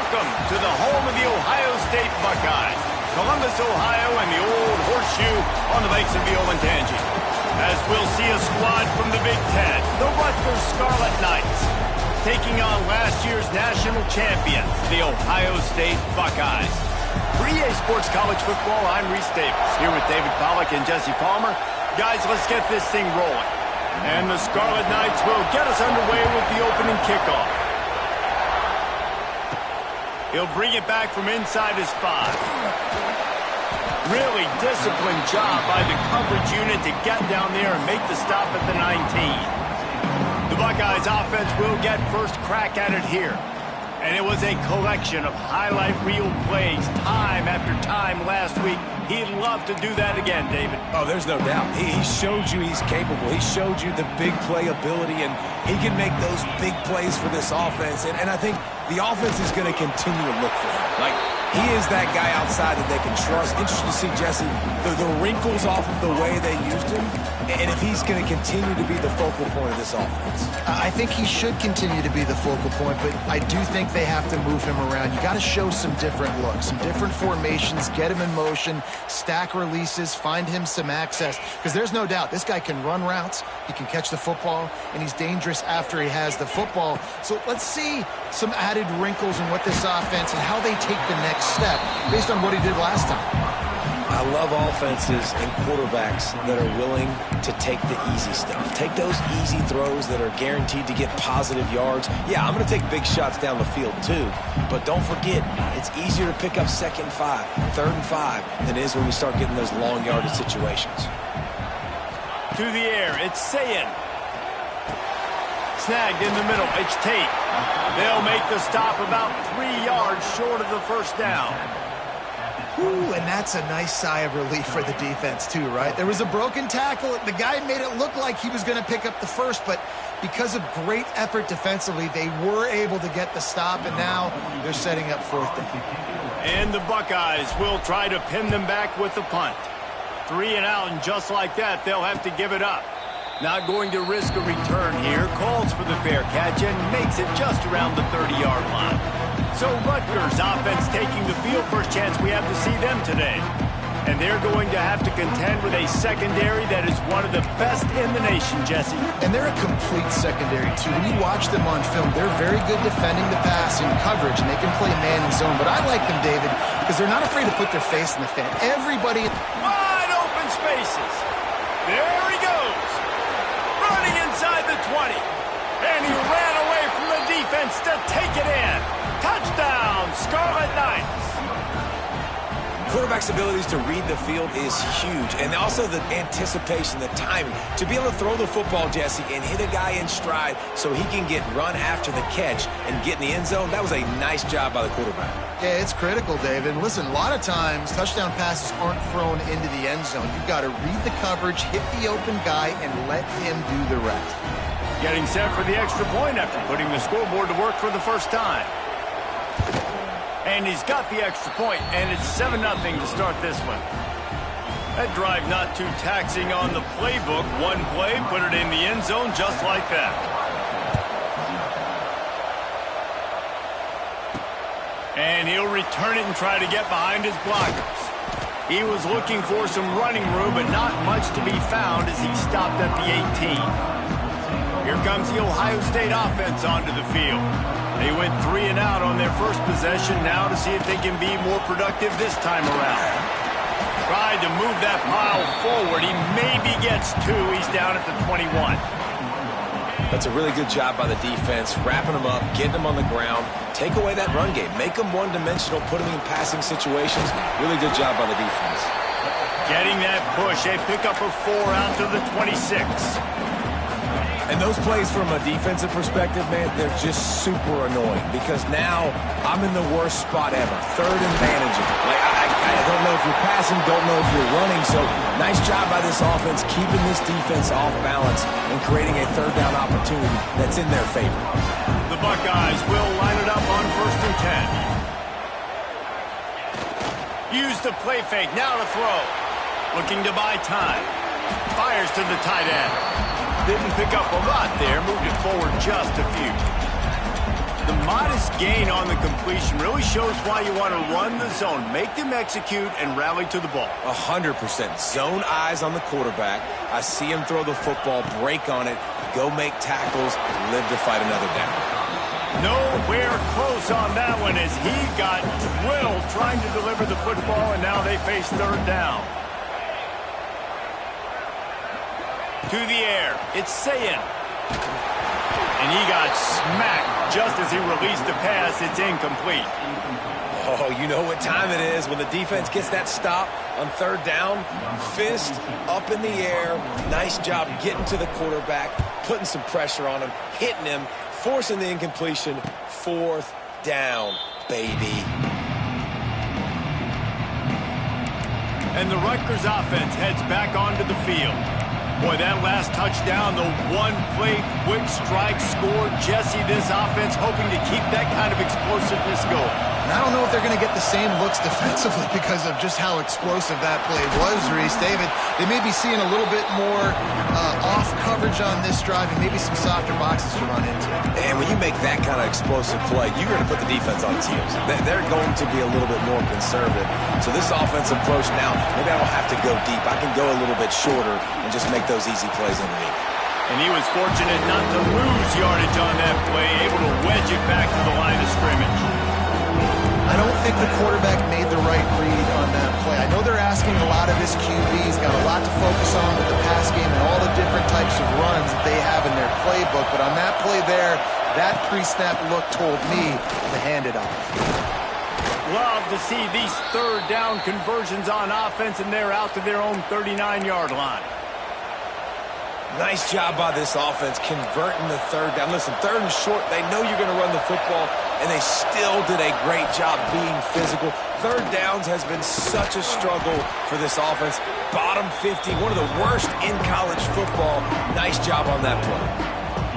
Welcome to the home of the Ohio State Buckeyes, Columbus, Ohio, and the old horseshoe on the banks of the Olentangy. As we'll see a squad from the Big Ten, the Rutgers Scarlet Knights, taking on last year's national champions, the Ohio State Buckeyes. For EA Sports College Football, I'm Reese Davis, here with David Pollack and Jesse Palmer. Guys, let's get this thing rolling. And the Scarlet Knights will get us underway with the opening kickoff. He'll bring it back from inside his 5. Really disciplined job by the coverage unit to get down there and make the stop at the 19. The Buckeyes offense will get first crack at it here. And it was a collection of highlight reel plays time after time last week. He'd love to do that again, David. Oh, there's no doubt. He showed you he's capable. He showed you the big play ability, and he can make those big plays for this offense. And I think the offense is going to continue to look for him. Like, he is that guy outside that they can trust. Interesting to see, Jesse, the wrinkles off of the way they used him, and if he's going to continue to be the focal point of this offense. I think he should continue to be the focal point, but I do think they have to move him around. You got to show some different looks, some different formations, get him in motion, stack releases, find him some access, because there's no doubt this guy can run routes, he can catch the football, and he's dangerous after he has the football. So let's see some added wrinkles in what this offense and how they take the next step based on what he did last time. I love offenses and quarterbacks that are willing to take the easy stuff. Take those easy throws that are guaranteed to get positive yards. Yeah, I'm going to take big shots down the field too, but don't forget, it's easier to pick up 2nd and 5, 3rd and 5 than it is when we start getting those long yardage situations. To the air, it's Sayin. Snagged in the middle, it's Tate. They'll make the stop about 3 yards short of the first down. Ooh, and that's a nice sigh of relief for the defense too, right? There was a broken tackle. The guy made it look like he was going to pick up the first, but because of great effort defensively, they were able to get the stop, and now they're setting up 4th down. And the Buckeyes will try to pin them back with the punt. 3 and out, and just like that, they'll have to give it up. Not going to risk a return here. Calls for the fair catch and makes it just around the 30-yard line. So Rutgers offense taking the field. First chance we have to see them today. And they're going to have to contend with a secondary that is one of the best in the nation, Jesse. And they're a complete secondary, too. When you watch them on film, they're very good defending the pass in coverage, and they can play man and zone. But I like them, David, because they're not afraid to put their face in the fan. Everybody... Wide open spaces. There he goes. Running inside the 20. And he ran away from the defense to take it in. Touchdown, Scarlet Knights. Quarterback's abilities to read the field is huge, and also the anticipation, the timing. To be able to throw the football, Jesse, and hit a guy in stride so he can get run after the catch and get in the end zone, that was a nice job by the quarterback. Yeah, it's critical, David. Listen, a lot of times touchdown passes aren't thrown into the end zone. You've got to read the coverage, hit the open guy, and let him do the rest. Getting set for the extra point after putting the scoreboard to work for the first time. And he's got the extra point, and it's 7-0 to start this one. That drive not too taxing on the playbook. One play, put it in the end zone just like that. And he'll return it and try to get behind his blockers. He was looking for some running room, but not much to be found as he stopped at the 18. Here comes the Ohio State offense onto the field. They went 3 and out on their first possession, now to see if they can be more productive this time around. Tried to move that pile forward. He maybe gets 2. He's down at the 21. That's a really good job by the defense, wrapping them up, getting them on the ground, take away that run game, make them one-dimensional, put them in passing situations. Really good job by the defense. Getting that push, a pickup of 4 out to the 26. And those plays from a defensive perspective, man, they're just super annoying because now I'm in the worst spot ever. 3rd and manageable. Like, I don't know if you're passing, don't know if you're running. So nice job by this offense keeping this defense off balance and creating a 3rd down opportunity that's in their favor. The Buckeyes will line it up on 1st and 10. Use the play fake, now to throw. Looking to buy time. Fires to the tight end. Didn't pick up a lot there, moved it forward just a few. The modest gain on the completion really shows why you want to run the zone. Make them execute and rally to the ball. 100%. Zone eyes on the quarterback. I see him throw the football, break on it, go make tackles, live to fight another down. Nowhere close on that one as he got drilled trying to deliver the football, and now they face third down. To the air, it's Sayin. And he got smacked just as he released the pass. It's incomplete. Oh, you know what time it is when the defense gets that stop on third down. Fist up in the air. Nice job getting to the quarterback, putting some pressure on him, hitting him, forcing the incompletion. Fourth down, baby. And the Rutgers offense heads back onto the field. Boy, that last touchdown, the one-play quick strike score. Jesse, this offense hoping to keep that kind of explosiveness going. And I don't know if they're going to get the same looks defensively because of just how explosive that play was, Reese. David, they may be seeing a little bit more off coverage on this drive and maybe some softer boxes to run into. And when you make that kind of explosive play, you're going to put the defense on its heels. They're going to be a little bit more conservative. So this offensive approach now, maybe I don't have to go deep. I can go a little bit shorter and just make those easy plays underneath. And he was fortunate not to lose yardage on that play, able to wedge it back to the line of scrimmage. I don't think the quarterback made the right read on that play. I know they're asking a lot of his QBs, got a lot to focus on with the pass game and all the different types of runs that they have in their playbook. But on that play there, that pre-snap look told me to hand it off. Love to see these third down conversions on offense, and they're out to their own 39-yard line. Nice job by this offense converting the third down. Listen, third and short, they know you're going to run the football, and they still did a great job being physical. Third downs has been such a struggle for this offense. Bottom 50, one of the worst in college football. Nice job on that play.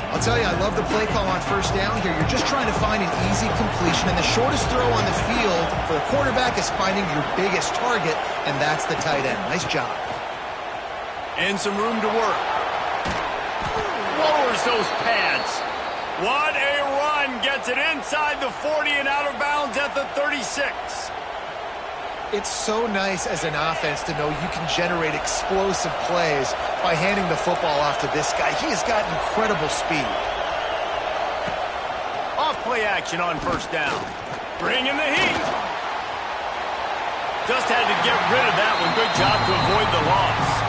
I'll tell you, I love the play call on first down here. You're just trying to find an easy completion, and the shortest throw on the field for the quarterback is finding your biggest target, and that's the tight end. Nice job. And some room to work. Lowers those pads. What a run. Gets it inside the 40 and out of bounds at the 36. It's so nice as an offense to know you can generate explosive plays by handing the football off to this guy. He has got incredible speed. Off play action on first down. Bringing the heat. Just had to get rid of that one. Good job to avoid the loss.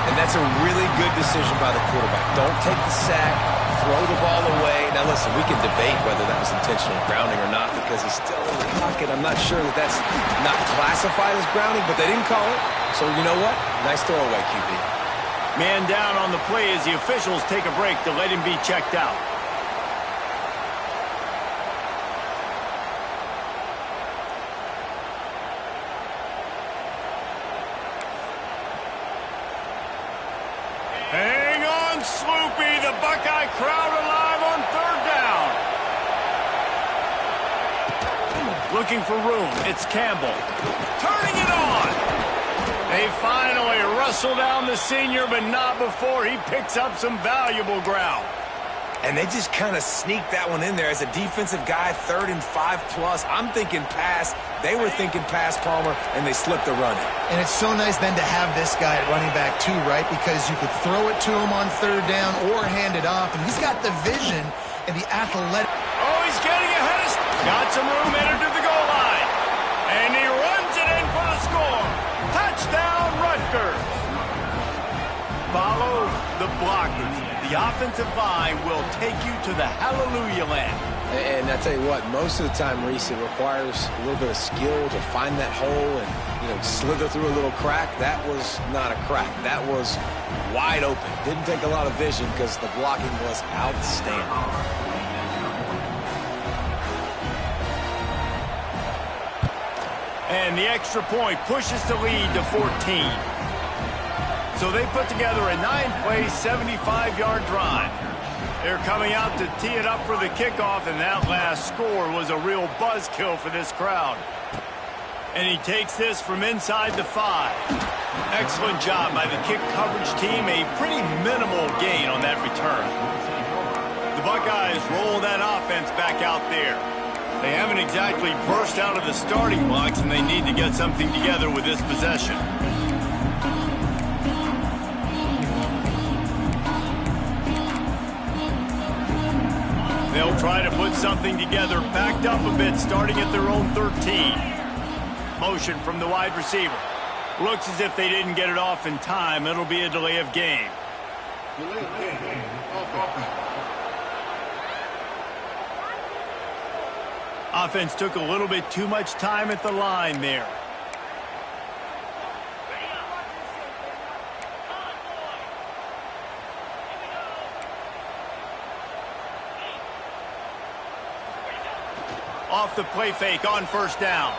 And that's a really good decision by the quarterback. Don't take the sack, throw the ball away. Now, listen, we can debate whether that was intentional grounding or not because he's still in the pocket. I'm not sure that that's not classified as grounding, but they didn't call it. So, you know what? Nice throwaway, QB. Man down on the play as the officials take a break to let him be checked out. Hang on, Sloopy. The Buckeye crowd alive on third down. Looking for room. It's Campbell. Turning it on. They finally wrestle down the senior, but not before he picks up some valuable ground. And they just kind of sneaked that one in there as a defensive guy, 3rd and 5+. I'm thinking pass. They were thinking pass, Palmer, and they slipped the run in. And it's so nice then to have this guy at running back too, right? Because you could throw it to him on third down or hand it off. And he's got the vision and the athletic. Oh, he's getting ahead. Got some room entered to the goal line. And he runs it in for the score. Touchdown, Rutgers. Follow the blockers. The offensive line will take you to the hallelujah land. And I tell you what, most of the time, Reese, it requires a little bit of skill to find that hole and, slither through a little crack. That was not a crack. That was wide open. Didn't take a lot of vision because the blocking was outstanding. And the extra point pushes the lead to 14. So they put together a 9-play, 75-yard drive. They're coming out to tee it up for the kickoff, and that last score was a real buzzkill for this crowd. And he takes this from inside the 5. Excellent job by the kick coverage team. A pretty minimal gain on that return. The Buckeyes roll that offense back out there. They haven't exactly burst out of the starting blocks, and they need to get something together with this possession. They'll try to put something together, backed up a bit, starting at their own 13. Motion from the wide receiver. Looks as if they didn't get it off in time. It'll be a delay of game. Offense took a little bit too much time at the line there. Off the play fake on first down.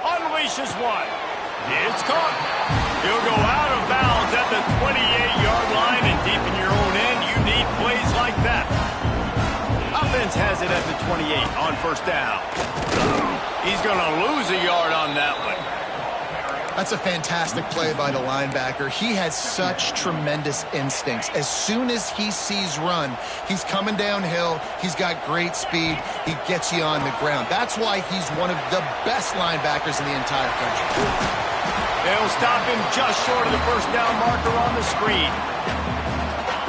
Unleashes one. It's caught. He'll go out of bounds at the 28-yard line, and deep in your own end, you need plays like that. Offense has it at the 28 on first down. He's going to lose a yard on that one. That's a fantastic play by the linebacker. He has such tremendous instincts. As soon as he sees run, he's coming downhill. He's got great speed. He gets you on the ground. That's why he's one of the best linebackers in the entire country. They'll stop him just short of the first down marker on the screen.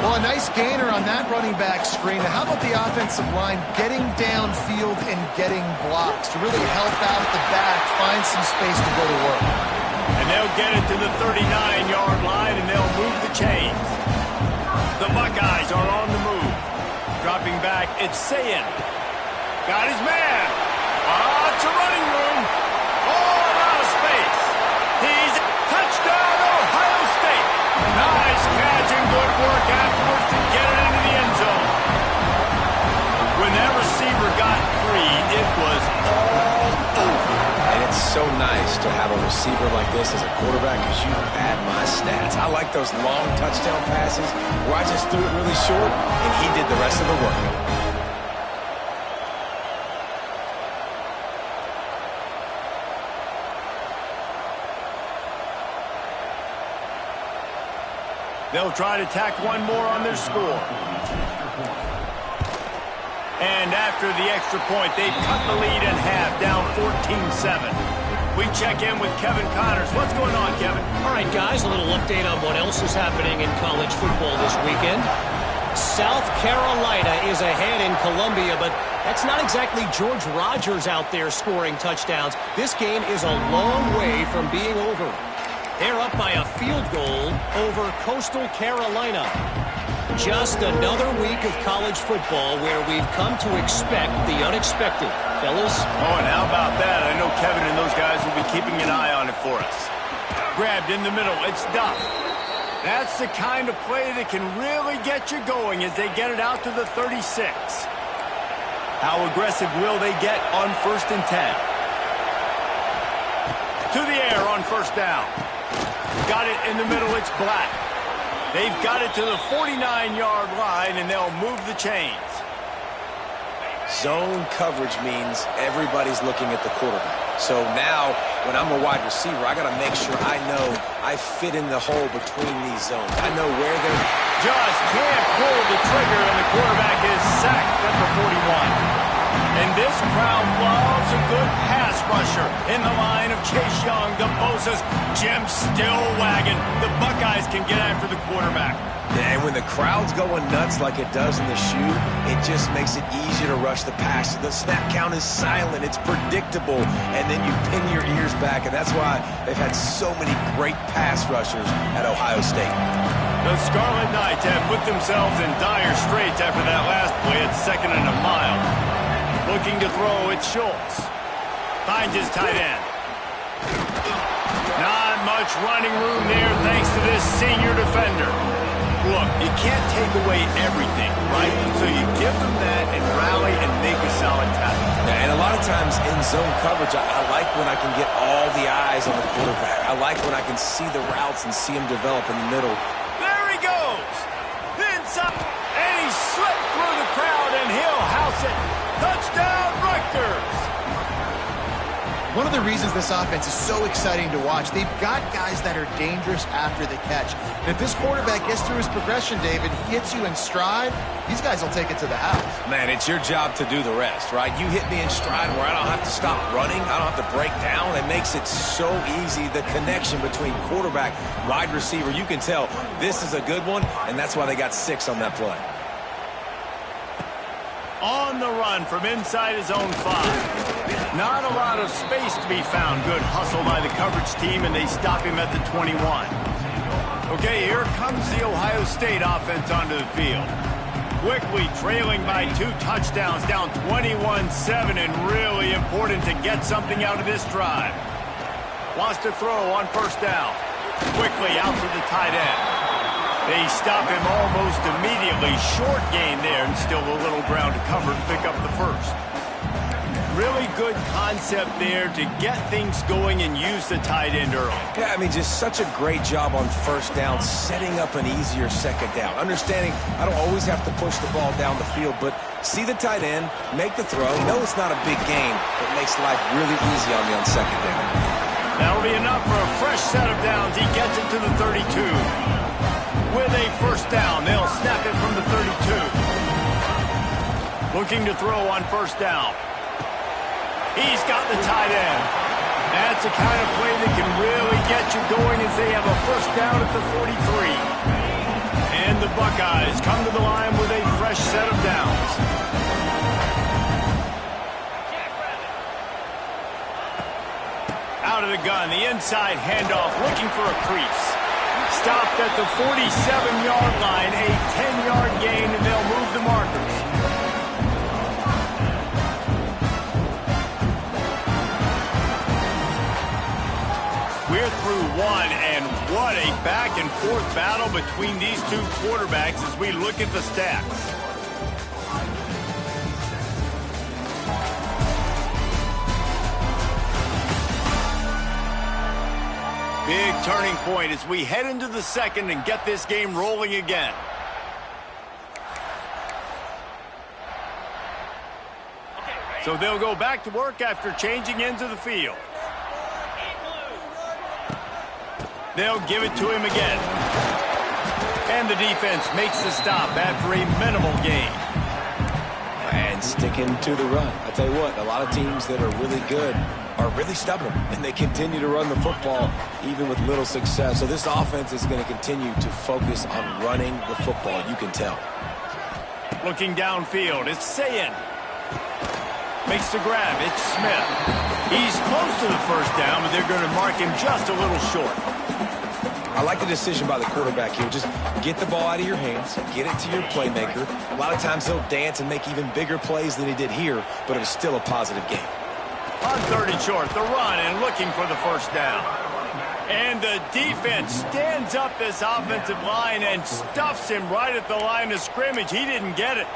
Well, a nice gainer on that running back screen. Now, how about the offensive line getting downfield and getting blocks to really help out at the back, find some space to go to work. And they'll get it to the 39-yard line, and they'll move the chains. The Buckeyes are on the move. Dropping back, it's Sayin. Got his man. It's a running room. All out of space. He's touchdown, Ohio State. Nice catch and good work afterwards to get it into the end zone. When that receiver got free, it was all over. And it's so nice to have a receiver like this as a quarterback because you pad my stats. I like those long touchdown passes where I just threw it really short and he did the rest of the work. They'll try to tack one more on their score. And after the extra point, they've cut the lead in half, down 14-7. We check in with Kevin Connors. What's going on, Kevin? All right, guys, a little update on what else is happening in college football this weekend. South Carolina is ahead in Columbia, but that's not exactly George Rogers out there scoring touchdowns. This game is a long way from being over. They're up by a field goal over Coastal Carolina. Just another week of college football where we've come to expect the unexpected. Fellas? Oh, and how about that? I know Kevin and those guys will be keeping an eye on it for us. Grabbed in the middle. It's Duff. That's the kind of play that can really get you going as they get it out to the 36. How aggressive will they get on 1st and 10? To the air on first down. Got it in the middle. It's Black. They've got it to the 49-yard line, and they'll move the chains. Zone coverage means everybody's looking at the quarterback. So now, when I'm a wide receiver, I got to make sure I know I fit in the hole between these zones. I know where they're... Just can't pull the trigger, and the quarterback is sacked at the 41. And this crowd loves a good pass rusher in the line of Chase Young, the Bosa's, Jim still wagging. The Buckeyes can get after the quarterback. And when the crowd's going nuts like it does in the shoe, it just makes it easier to rush the pass. The snap count is silent. It's predictable. And then you pin your ears back. And that's why they've had so many great pass rushers at Ohio State. The Scarlet Knights have put themselves in dire straits after that last play at 2nd and a mile. Looking to throw, it's Schultz. Finds his tight end. Not much running room there thanks to this senior defender. Look, you can't take away everything, right? So you give them that and rally and make a solid tackle. Yeah, and a lot of times in zone coverage, I like when I can get all the eyes on the quarterback. I like when I can see the routes and see him develop in the middle. There he goes. Inside. And he slipped through the crowd, and he'll house it. Touchdown, Rutgers. one of the reasons this offense is so exciting to watch. They've got guys that are dangerous after the catch. And if this quarterback gets through his progression, David, hits you in stride, these guys will take it to the house. Man, it's your job to do the rest, right? You hit me in stride where I don't have to stop running. I don't have to break down. It makes it so easy, the connection between quarterback, wide receiver. You can tell this is a good one, and that's why they got 6 on that play. On the run from inside his own 5. Not a lot of space to be found. Good hustle by the coverage team, and they stop him at the 21. Okay, here comes the Ohio State offense onto the field. Quickly trailing by 2 touchdowns, down 21-7, and really important to get something out of this drive. Wants to throw on first down. Quickly out to the tight end. They stop him almost immediately. Short gain there, and still a little ground to cover to pick up the first. Really good concept there to get things going and use the tight end early. Yeah, I mean, just such a great job on first down, setting up an easier second down. Understanding I don't always have to push the ball down the field, but see the tight end, make the throw. No, it's not a big gain, but makes life really easy on me on second down. That'll be enough for a fresh set of downs. He gets it to the 32. With a first down, they'll snap it from the 32. Looking to throw on first down. He's got the tight end. That's the kind of play that can really get you going as they have a first down at the 43. And the Buckeyes come to the line with a fresh set of downs. Out of the gun, the inside handoff, looking for a crease. Stopped at the 47-yard line, a 10-yard gain, and they'll move the markers. We're through one, and what a back-and-forth battle between these two quarterbacks as we look at the stats. Big turning point as we head into the second and get this game rolling again. So they'll go back to work after changing into the field. They'll give it to him again. And the defense makes the stop after a minimal gain. And sticking to the run. I tell you what, a lot of teams that are really good are really stubborn, and they continue to run the football even with little success. So this offense is going to continue to focus on running the football, you can tell. Looking downfield, it's Sayin. Makes the grab, it's Smith. He's close to the first down, but they're going to mark him just a little short. I like the decision by the quarterback here. Just get the ball out of your hands, get it to your playmaker. A lot of times he'll dance and make even bigger plays than he did here, but it was still a positive game. On third and short, the run and looking for the first down. And the defense stands up this offensive line and stuffs him right at the line of scrimmage. He didn't get it.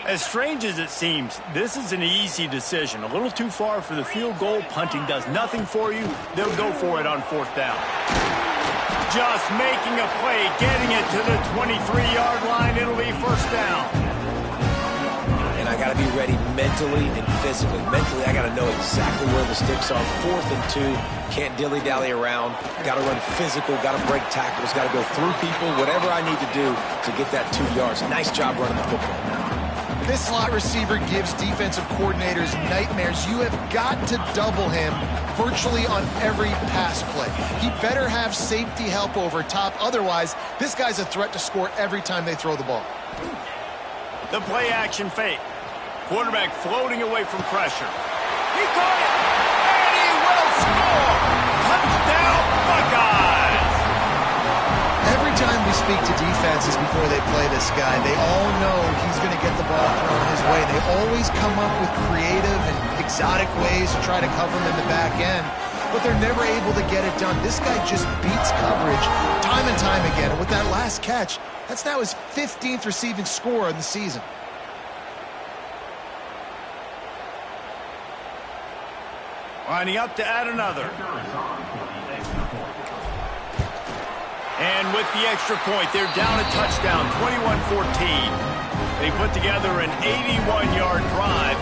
As strange as it seems, this is an easy decision. A little too far for the field goal. Punting does nothing for you. They'll go for it on fourth down. Just making a play, getting it to the 23-yard line. It'll be first down. And I got to be ready mentally and physically. Mentally, I got to know exactly where the sticks are. 4th and 2. Can't dilly-dally around. Got to run physical. Got to break tackles. Got to go through people. Whatever I need to do to get that 2 yards. Nice job running the football. This slot receiver gives defensive coordinators nightmares. You have got to double him virtually on every pass play. He better have safety help over top. Otherwise, this guy's a threat to score every time they throw the ball. The play action fake. Quarterback floating away from pressure. He caught it, and he will score. Touchdown, Buckeyes. Every time we speak to defenses before they play this guy, they all know he's going to get the ball thrown his way. They always come up with creative and exotic ways to try to cover him in the back end, but they're never able to get it done. This guy just beats coverage time and time again, and with that last catch, that's now his 15th receiving score in the season. Lining up to add another. And with the extra point, they're down a touchdown, 21-14. They put together an 81-yard drive.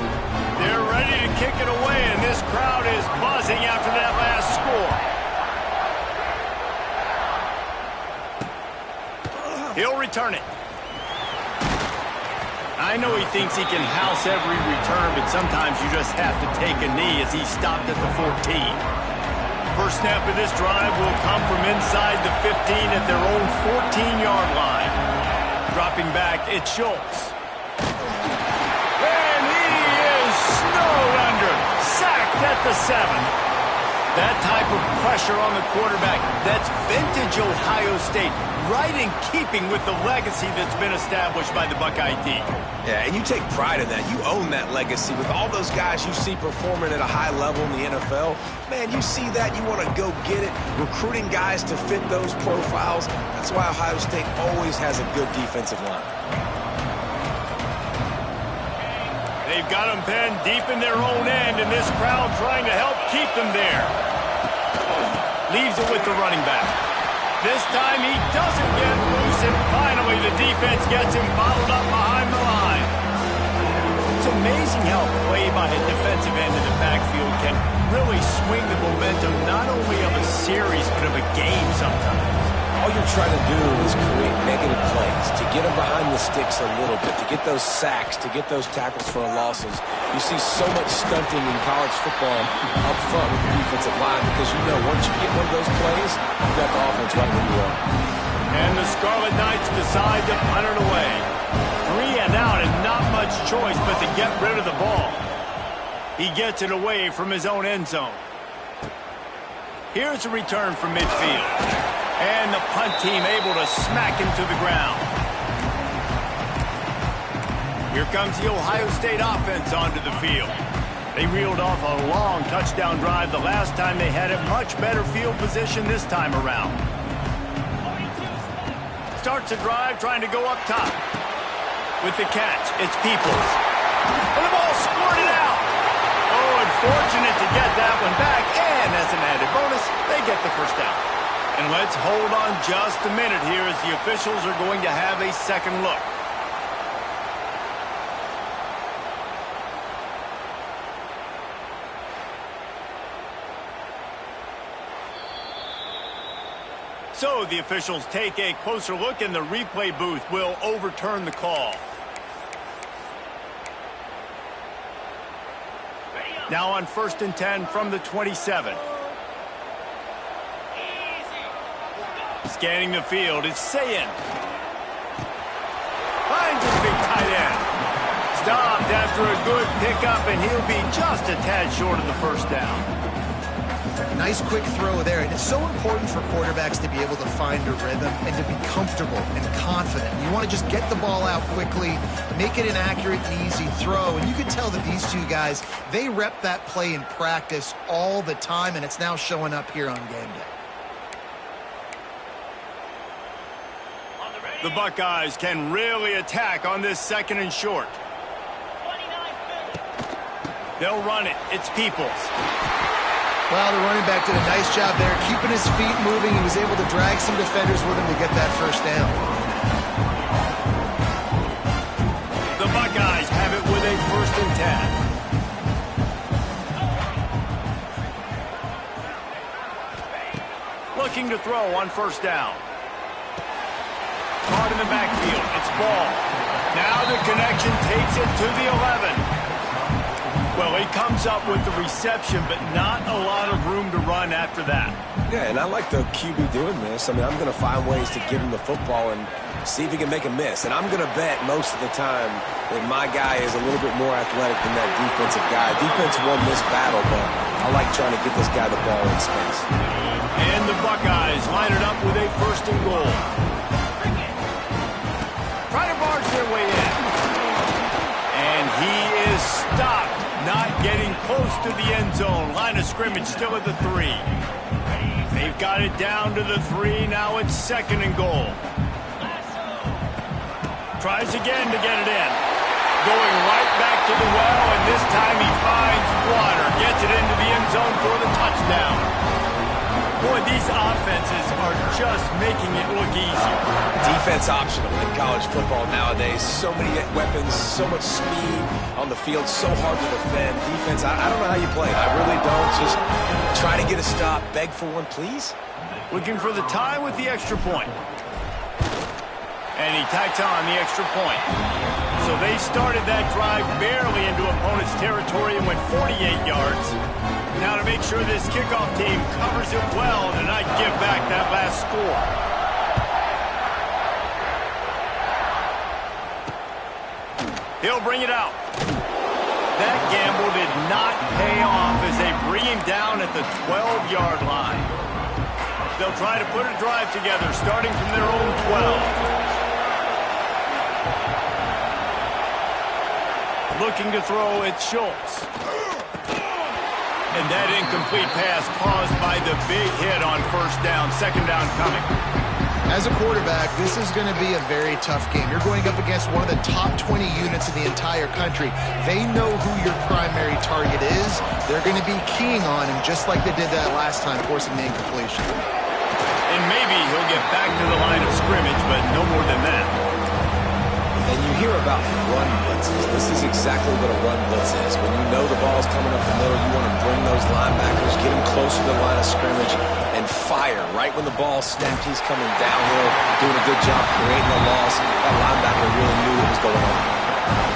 They're ready to kick it away, and this crowd is buzzing after that last score. He'll return it. I know he thinks he can house every return, but sometimes you just have to take a knee as he stopped at the 14. First snap of this drive will come from inside the 15 at their own 14-yard line. Dropping back, it's Schultz. And he is snowed under. Sacked at the 7. That type of pressure on the quarterback, that's vintage Ohio State, right in keeping with the legacy that's been established by the Buckeye team. Yeah, and you take pride in that. You own that legacy. With all those guys you see performing at a high level in the NFL, man, you see that, you want to go get it. Recruiting guys to fit those profiles. That's why Ohio State always has a good defensive line. They've got them penned deep in their own end, and this crowd trying to help keep them there. Leaves it with the running back. This time he doesn't get loose, and finally the defense gets him bottled up behind the line. It's amazing how play by a defensive end in the backfield can really swing the momentum not only of a series, but of a game sometimes. All you're trying to do is create negative plays, to get them behind the sticks a little bit, to get those sacks, to get those tackles for losses. You see so much stunting in college football up front with the defensive line because you know once you get one of those plays, you've got the offense right where you are. And the Scarlet Knights decide to punt it away. 3 and out and not much choice but to get rid of the ball. He gets it away from his own end zone. Here's a return from midfield. And the punt team able to smack him to the ground. Here comes the Ohio State offense onto the field. They reeled off a long touchdown drive the last time they had a much better field position this time around. Starts a drive trying to go up top. With the catch, it's Peoples. And the ball squirted out. Oh, unfortunate to get that one back. And as an added bonus, they get the first down. And let's hold on just a minute here as the officials are going to have a second look. So the officials take a closer look and the replay booth will overturn the call. Now on 1st and 10 from the 27. Scanning the field, it's Sayin. Finds his big tight end. Stopped after a good pickup, and he'll be just a tad short of the first down. Nice quick throw there, and it's so important for quarterbacks to be able to find a rhythm and to be comfortable and confident. You want to just get the ball out quickly, make it an accurate and easy throw, and you can tell that these two guys, they rep that play in practice all the time, and it's now showing up here on game day. The Buckeyes can really attack on this 2nd and short. They'll run it. It's Peoples. Well, the running back did a nice job there, keeping his feet moving. He was able to drag some defenders with him to get that first down. The Buckeyes have it with a 1st and 10. Looking to throw on 1st down. Caught in the backfield. It's Ball. Now the connection takes it to the 11. Well, he comes up with the reception, but not a lot of room to run after that. Yeah, and I like the QB doing this. I mean, I'm going to find ways to give him the football and see if he can make a miss. And I'm going to bet most of the time that my guy is a little bit more athletic than that defensive guy. Defense won this battle, but I like trying to get this guy the ball in space. And the Buckeyes line it up with a 1st and goal. Try to barge their way in. And he is stopped, not getting close to the end zone. Line of scrimmage still at the 3. They've got it down to the 3. Now it's 2nd and goal. Tries again to get it in. Going right back to the well, and this time he finds water. Gets it into the end end zone for the touchdown. Boy, these offenses are just making it look easy. Defense optional in college football nowadays. So many weapons, so much speed on the field, so hard to defend. Defense, I don't know how you play it. I really don't. Just try to get a stop, beg for one, please. Looking for the tie with the extra point. And he tacks on the extra point. So they started that drive barely into opponent's territory and went 48 yards. Now to make sure this kickoff team covers it well and not give back that last score. He'll bring it out. That gamble did not pay off as they bring him down at the 12-yard line. They'll try to put a drive together starting from their own 12. Looking to throw, it's Schultz. And that incomplete pass caused by the big hit on first down. Second down coming. As a quarterback, this is going to be a very tough game. You're going up against one of the top 20 units in the entire country. They know who your primary target is. They're going to be keying on him just like they did that last time, forcing the incompletion. And maybe he'll get back to the line of scrimmage, but no more than that. And you hear about run blitzes. This is exactly what a run blitz is. When you know the ball's coming up the middle, you want to bring those linebackers, get them closer to the line of scrimmage, and fire. Right when the ball snapped, he's coming downhill, doing a good job creating a loss. That linebacker really knew what was going on.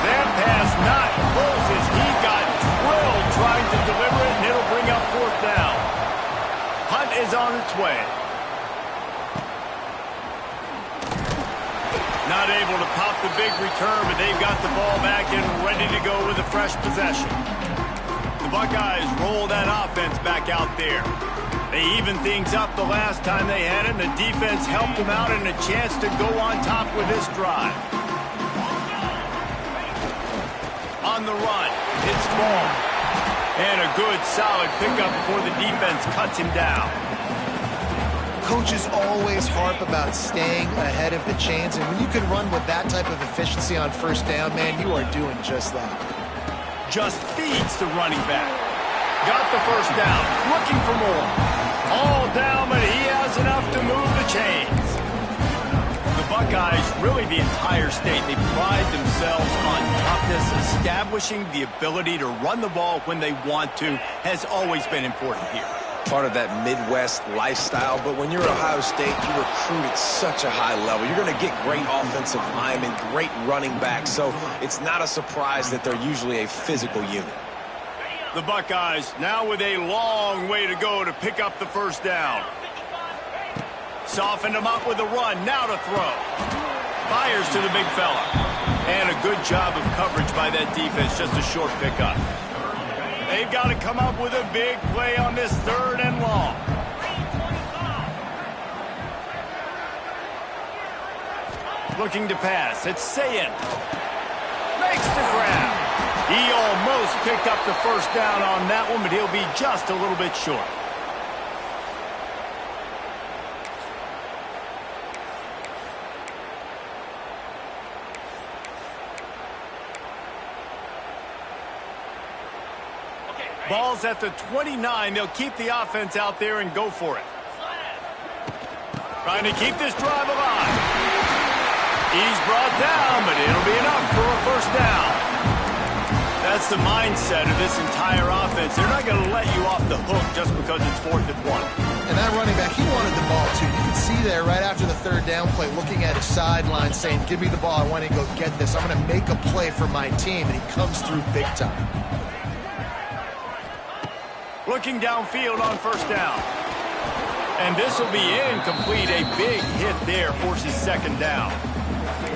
That pass not close as he got drilled trying to deliver it, and it'll bring up fourth down. Hunt is on its way. Not able to pop the big return, but they've got the ball back and ready to go with a fresh possession. The Buckeyes roll that offense back out there. They evened things up the last time they had it, and the defense helped them out and a chance to go on top with this drive. On the run, it's Ball. And a good, solid pickup before the defense cuts him down. Coaches always harp about staying ahead of the chains, and when you can run with that type of efficiency on first down, man, you are doing just that. Just feeds the running back. Got the first down, looking for more. All down, but he has enough to move the chains. The Buckeyes, really the entire state, they pride themselves on toughness. Establishing the ability to run the ball when they want to has always been important here. Part of that Midwest lifestyle, but when you're at Ohio State, you recruit at such a high level. You're going to get great offensive linemen, great running backs, so it's not a surprise that they're usually a physical unit. The Buckeyes now with a long way to go to pick up the first down. Softened him up with a run, now to throw. Fires to the big fella. And a good job of coverage by that defense, just a short pickup. They've got to come up with a big play on this third and long. Looking to pass. It's Sayin. Makes the grab. He almost picked up the first down on that one, but he'll be just a little bit short. Ball's at the 29. They'll keep the offense out there and go for it. Trying to keep this drive alive. He's brought down, but it'll be enough for a first down. That's the mindset of this entire offense. They're not going to let you off the hook just because it's 4th and 1. And that running back, he wanted the ball too. You can see there right after the third down play, looking at his sideline saying, give me the ball, I want to go get this. I'm going to make a play for my team, and he comes through big time. Looking downfield on first down. And this will be incomplete. A big hit there forces second down.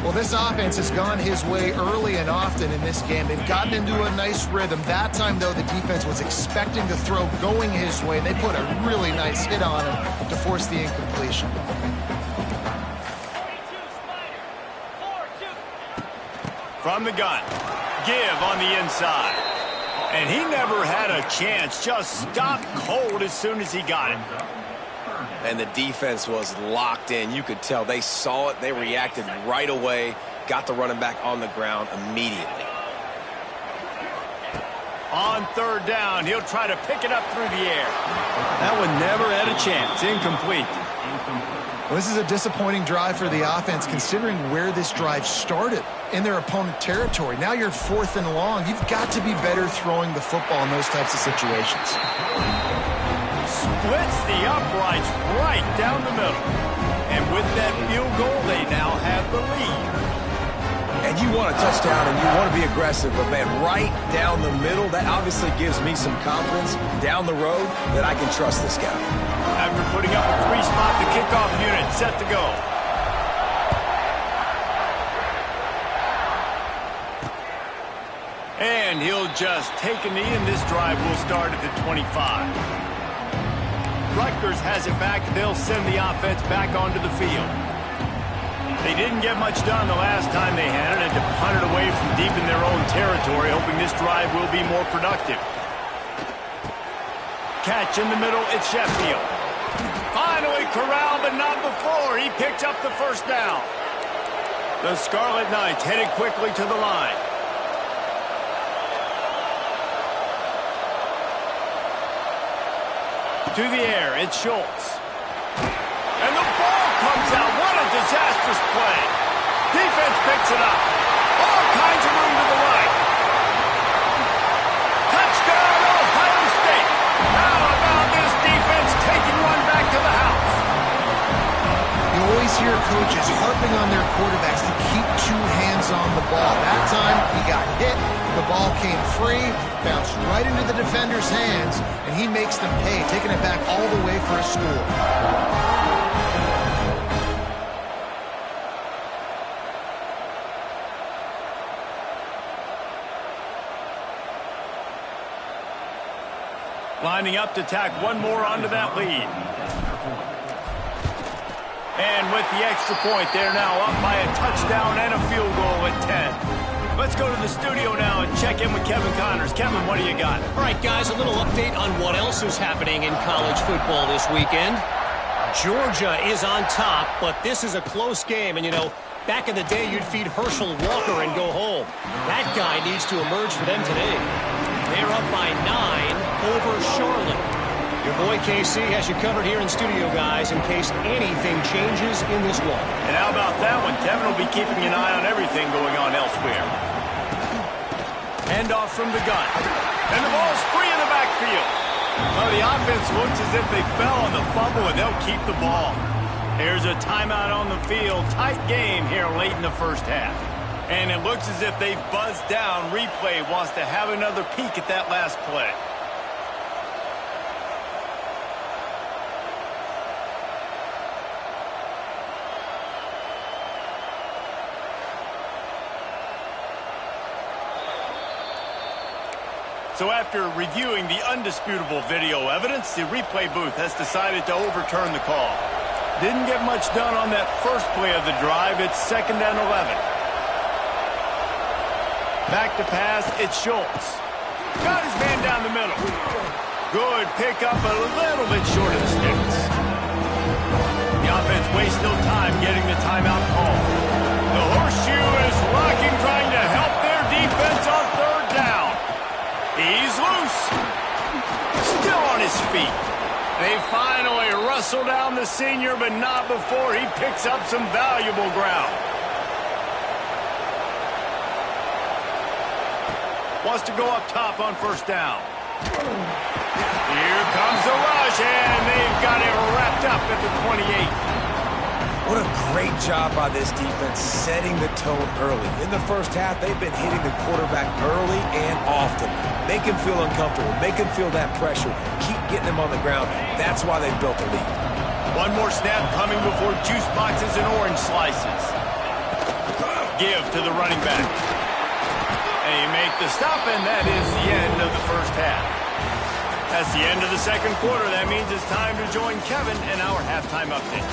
Well, this offense has gone his way early and often in this game. They've gotten into a nice rhythm. That time, though, the defense was expecting the throw going his way. They put a really nice hit on him to force the incompletion. From the gun. Give on the inside. And he never had a chance. Just stopped cold as soon as he got it. And the defense was locked in. You could tell they saw it. They reacted right away. Got the running back on the ground immediately. On third down, he'll try to pick it up through the air. That one never had a chance. Incomplete. Well, this is a disappointing drive for the offense, considering where this drive started, in their opponent territory. Now you're 4th and long. You've got to be better throwing the football in those types of situations. Splits the uprights right down the middle. And with that field goal, they now have the lead. And you want a touchdown and you want to be aggressive, but man, right down the middle, that obviously gives me some confidence down the road that I can trust this guy. After putting up a 3-spot, the kickoff unit set to go. And he'll just take a knee, and this drive will start at the 25. Rutgers has it back. They'll send the offense back onto the field. They didn't get much done the last time they had it, and to punt it away from deep in their own territory, hoping this drive will be more productive. Catch in the middle, it's Sheffield. Finally corralled, but not before. He picks up the first down. The Scarlet Knights headed quickly to the line. To the air, it's Schultz. And the ball comes out. What a disastrous play. Defense picks it up. All kinds of room to the right. Touchdown, Ohio State. How about this defense taking one back to the house? You always hear coaches harping on their quarterbacks to keep 2 hands on the ball. That time, he got hit. The ball came free, bounced right into the defender's hands, and he makes them pay, taking it back all the way for a score. Lining up to tack one more onto that lead. And with the extra point, they're now up by a touchdown and a field goal at 10. Let's go to the studio now and check in with Kevin Connors. Kevin, what do you got? All right, guys, a little update on what else is happening in college football this weekend. Georgia is on top, but this is a close game. And, you know, back in the day, you'd feed Herschel Walker and go home. That guy needs to emerge for them today. They're up by 9 over Charlotte. Your boy KC has you covered here in studio, guys, in case anything changes in this one. And how about that one? Kevin will be keeping an eye on everything going on elsewhere. Handoff from the gun. And the ball's free in the backfield. Well, the offense looks as if they fell on the fumble, and they'll keep the ball. Here's a timeout on the field. Tight game here late in the first half. And it looks as if they've buzzed down. Replay wants to have another peek at that last play. So after reviewing the undisputable video evidence, the replay booth has decided to overturn the call. Didn't get much done on that first play of the drive. It's 2nd and 11. Back to pass, it's Schultz. Got his man down the middle. Good pick up, a little bit short of the sticks. The offense wastes no time getting the timeout call. The horseshoe is rocking, trying to help their defense on 3rd down. He's loose. Still on his feet. They finally wrestle down the senior, but not before he picks up some valuable ground. Wants to go up top on 1st down. Here comes the rush, and they've got it wrapped up at the 28. What a great job by this defense setting the tone early. In the first half, they've been hitting the quarterback early and often. Make him feel uncomfortable. Make him feel that pressure. Keep getting him on the ground. That's why they built the lead. One more snap coming before juice boxes and orange slices. Give to the running back. They make the stop, and that is the end of the first half. That's the end of the 2nd quarter. That means it's time to join Kevin in our halftime update.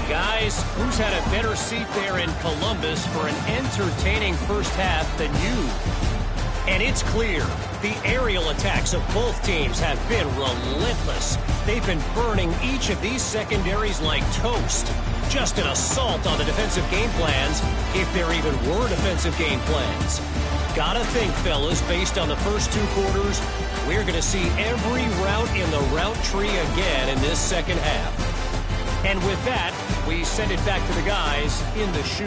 Guys, who's had a better seat there in Columbus for an entertaining first half than you? And it's clear, the aerial attacks of both teams have been relentless. They've been burning each of these secondaries like toast. Just an assault on the defensive game plans, if there even were defensive game plans. Gotta think, fellas, based on the first 2 quarters, we're going to see every route in the route tree again in this second half. And with that, we send it back to the guys in the shoe.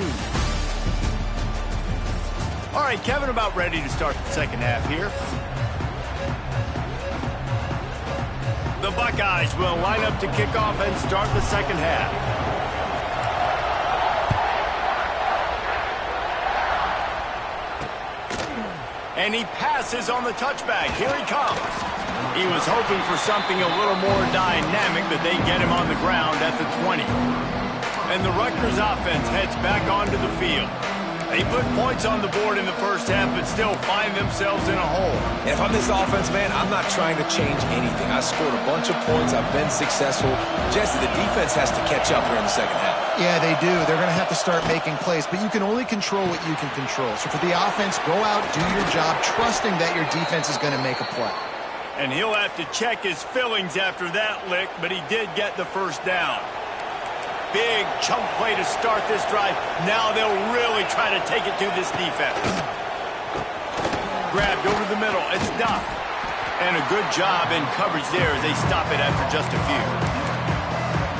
All right, Kevin, about ready to start the second half here. The Buckeyes will line up to kick off and start the second half. And he passes on the touchback. Here he comes. He was hoping for something a little more dynamic, but they get him on the ground at the 20. And the Rutgers offense heads back onto the field. They put points on the board in the first half, but still find themselves in a hole. And if I'm this offense, man, I'm not trying to change anything. I scored a bunch of points. I've been successful. Jesse, the defense has to catch up here in the second half. Yeah, they do. They're going to have to start making plays, but you can only control what you can control. So for the offense, go out, do your job, trusting that your defense is going to make a play. And he'll have to check his fillings after that lick, but he did get the first down. Big chunk play to start this drive. Now they'll really try to take it to this defense. Grabbed over the middle. It's Duff. And a good job in coverage there as they stop it after just a few.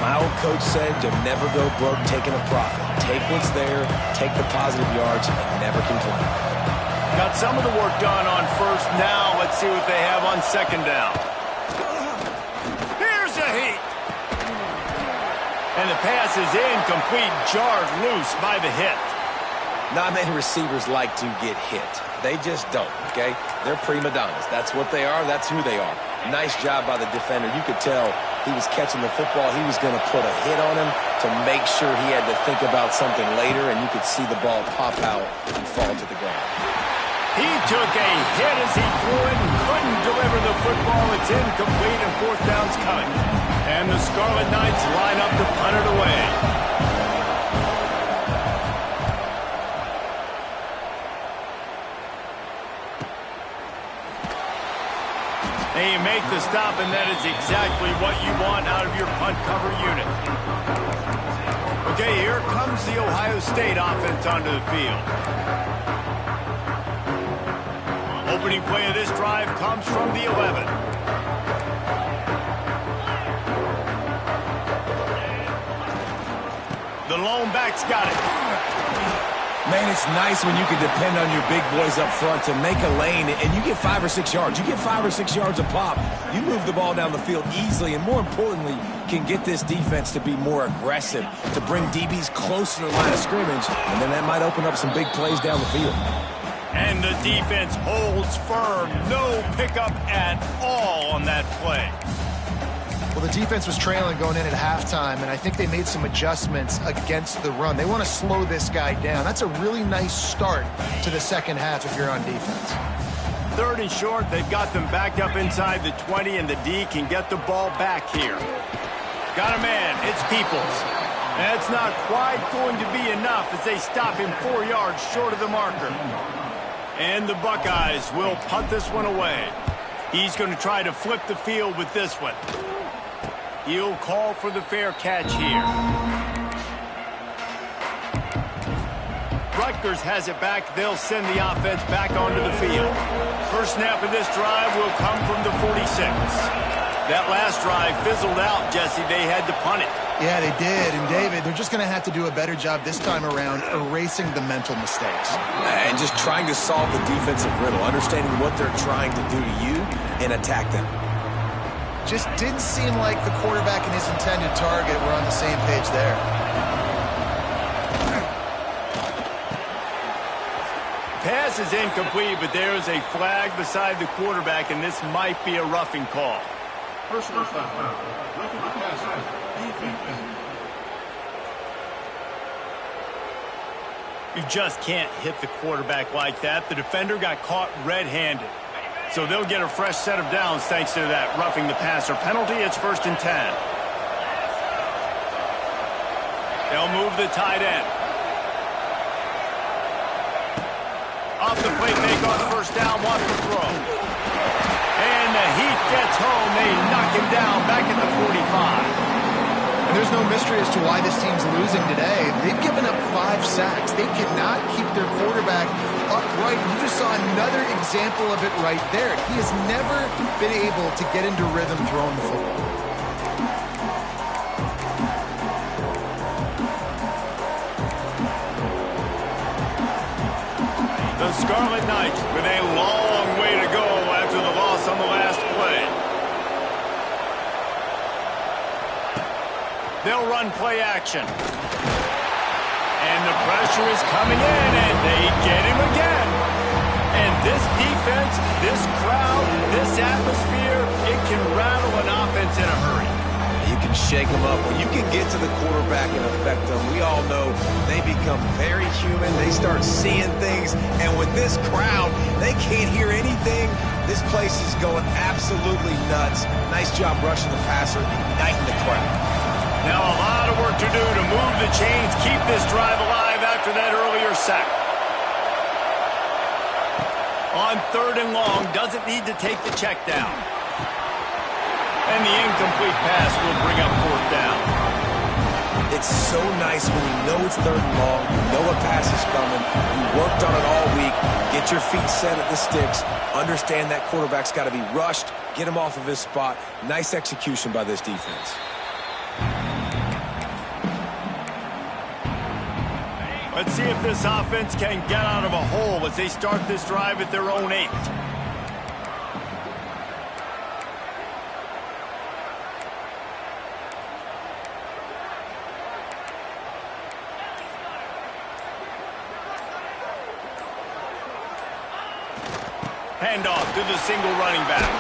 My old coach said you'll never go broke taking a profit. Take what's there, take the positive yards, and never complain. Got some of the work done on first. Now let's see what they have on second down. Here's a heat. And the pass is incomplete, jarred loose by the hit. Not many receivers like to get hit. They just don't, okay? They're prima donnas. That's what they are. That's who they are. Nice job by the defender. You could tell he was catching the football. He was going to put a hit on him to make sure he had to think about something later, and you could see the ball pop out and fall to the ground. He took a hit as he threw it and couldn't deliver the football. It's incomplete and fourth down's coming. And the Scarlet Knights line up to punt it away. And you make the stop, and that is exactly what you want out of your punt cover unit. Okay, here comes the Ohio State offense onto the field. Opening play of this drive comes from the 11. The lone back's got it. Man, it's nice when you can depend on your big boys up front to make a lane, and you get 5 or 6 yards. You get 5 or 6 yards a pop. You move the ball down the field easily, and more importantly, can get this defense to be more aggressive, to bring DBs closer to the line of scrimmage, and then that might open up some big plays down the field. And the defense holds firm. No pickup at all on that play. Well, the defense was trailing going in at halftime, and I think they made some adjustments against the run. They want to slow this guy down. That's a really nice start to the second half if you're on defense. Third and short, they've got them backed up inside the 20, and the D can get the ball back here. Got a man. It's Peoples. That's not quite going to be enough as they stop him 4 yards short of the marker. And the Buckeyes will punt this one away. He's going to try to flip the field with this one. He'll call for the fair catch here. Rutgers has it back. They'll send the offense back onto the field. First snap of this drive will come from the 46. That last drive fizzled out, Jesse. They had to punt it. Yeah, they did. And, David, they're just going to have to do a better job this time around erasing the mental mistakes. And just trying to solve the defensive riddle, understanding what they're trying to do to you and attack them. Just didn't seem like the quarterback and his intended target were on the same page there. Pass is incomplete, but there is a flag beside the quarterback, and this might be a roughing call. Personal foul. Roughing the passer. Defense. You just can't hit the quarterback like that. The defender got caught red-handed. So they'll get a fresh set of downs thanks to that roughing the passer penalty. It's 1st and 10. They'll move the tight end. Off the plate, make on first down, wants to throw. And the Heat gets home. They knock him down back at the 45. There's no mystery as to why this team's losing today. They've given up 5 sacks. They cannot keep their quarterback upright. You just saw another example of it right there. He has never been able to get into rhythm throwing the football. The Scarlet Knights with a long way to go after the loss on the last play. They'll run play action. And the pressure is coming in, and they get him again. And this defense, this crowd, this atmosphere, it can rattle an offense in a hurry. You can shake them up. When you can get to the quarterback and affect them, we all know they become very human. They start seeing things. And with this crowd, they can't hear anything. This place is going absolutely nuts. Nice job rushing the passer, igniting the crowd. Now a lot of work to do to move the chains, keep this drive alive after that earlier sack. On 3rd and long, doesn't need to take the check down. And the incomplete pass will bring up 4th down. It's so nice when you know it's 3rd and long, you know a pass is coming, you worked on it all week, get your feet set at the sticks, understand that quarterback's got to be rushed, get him off of his spot. Nice execution by this defense. Let's see if this offense can get out of a hole as they start this drive at their own 8. Handoff to the single running back.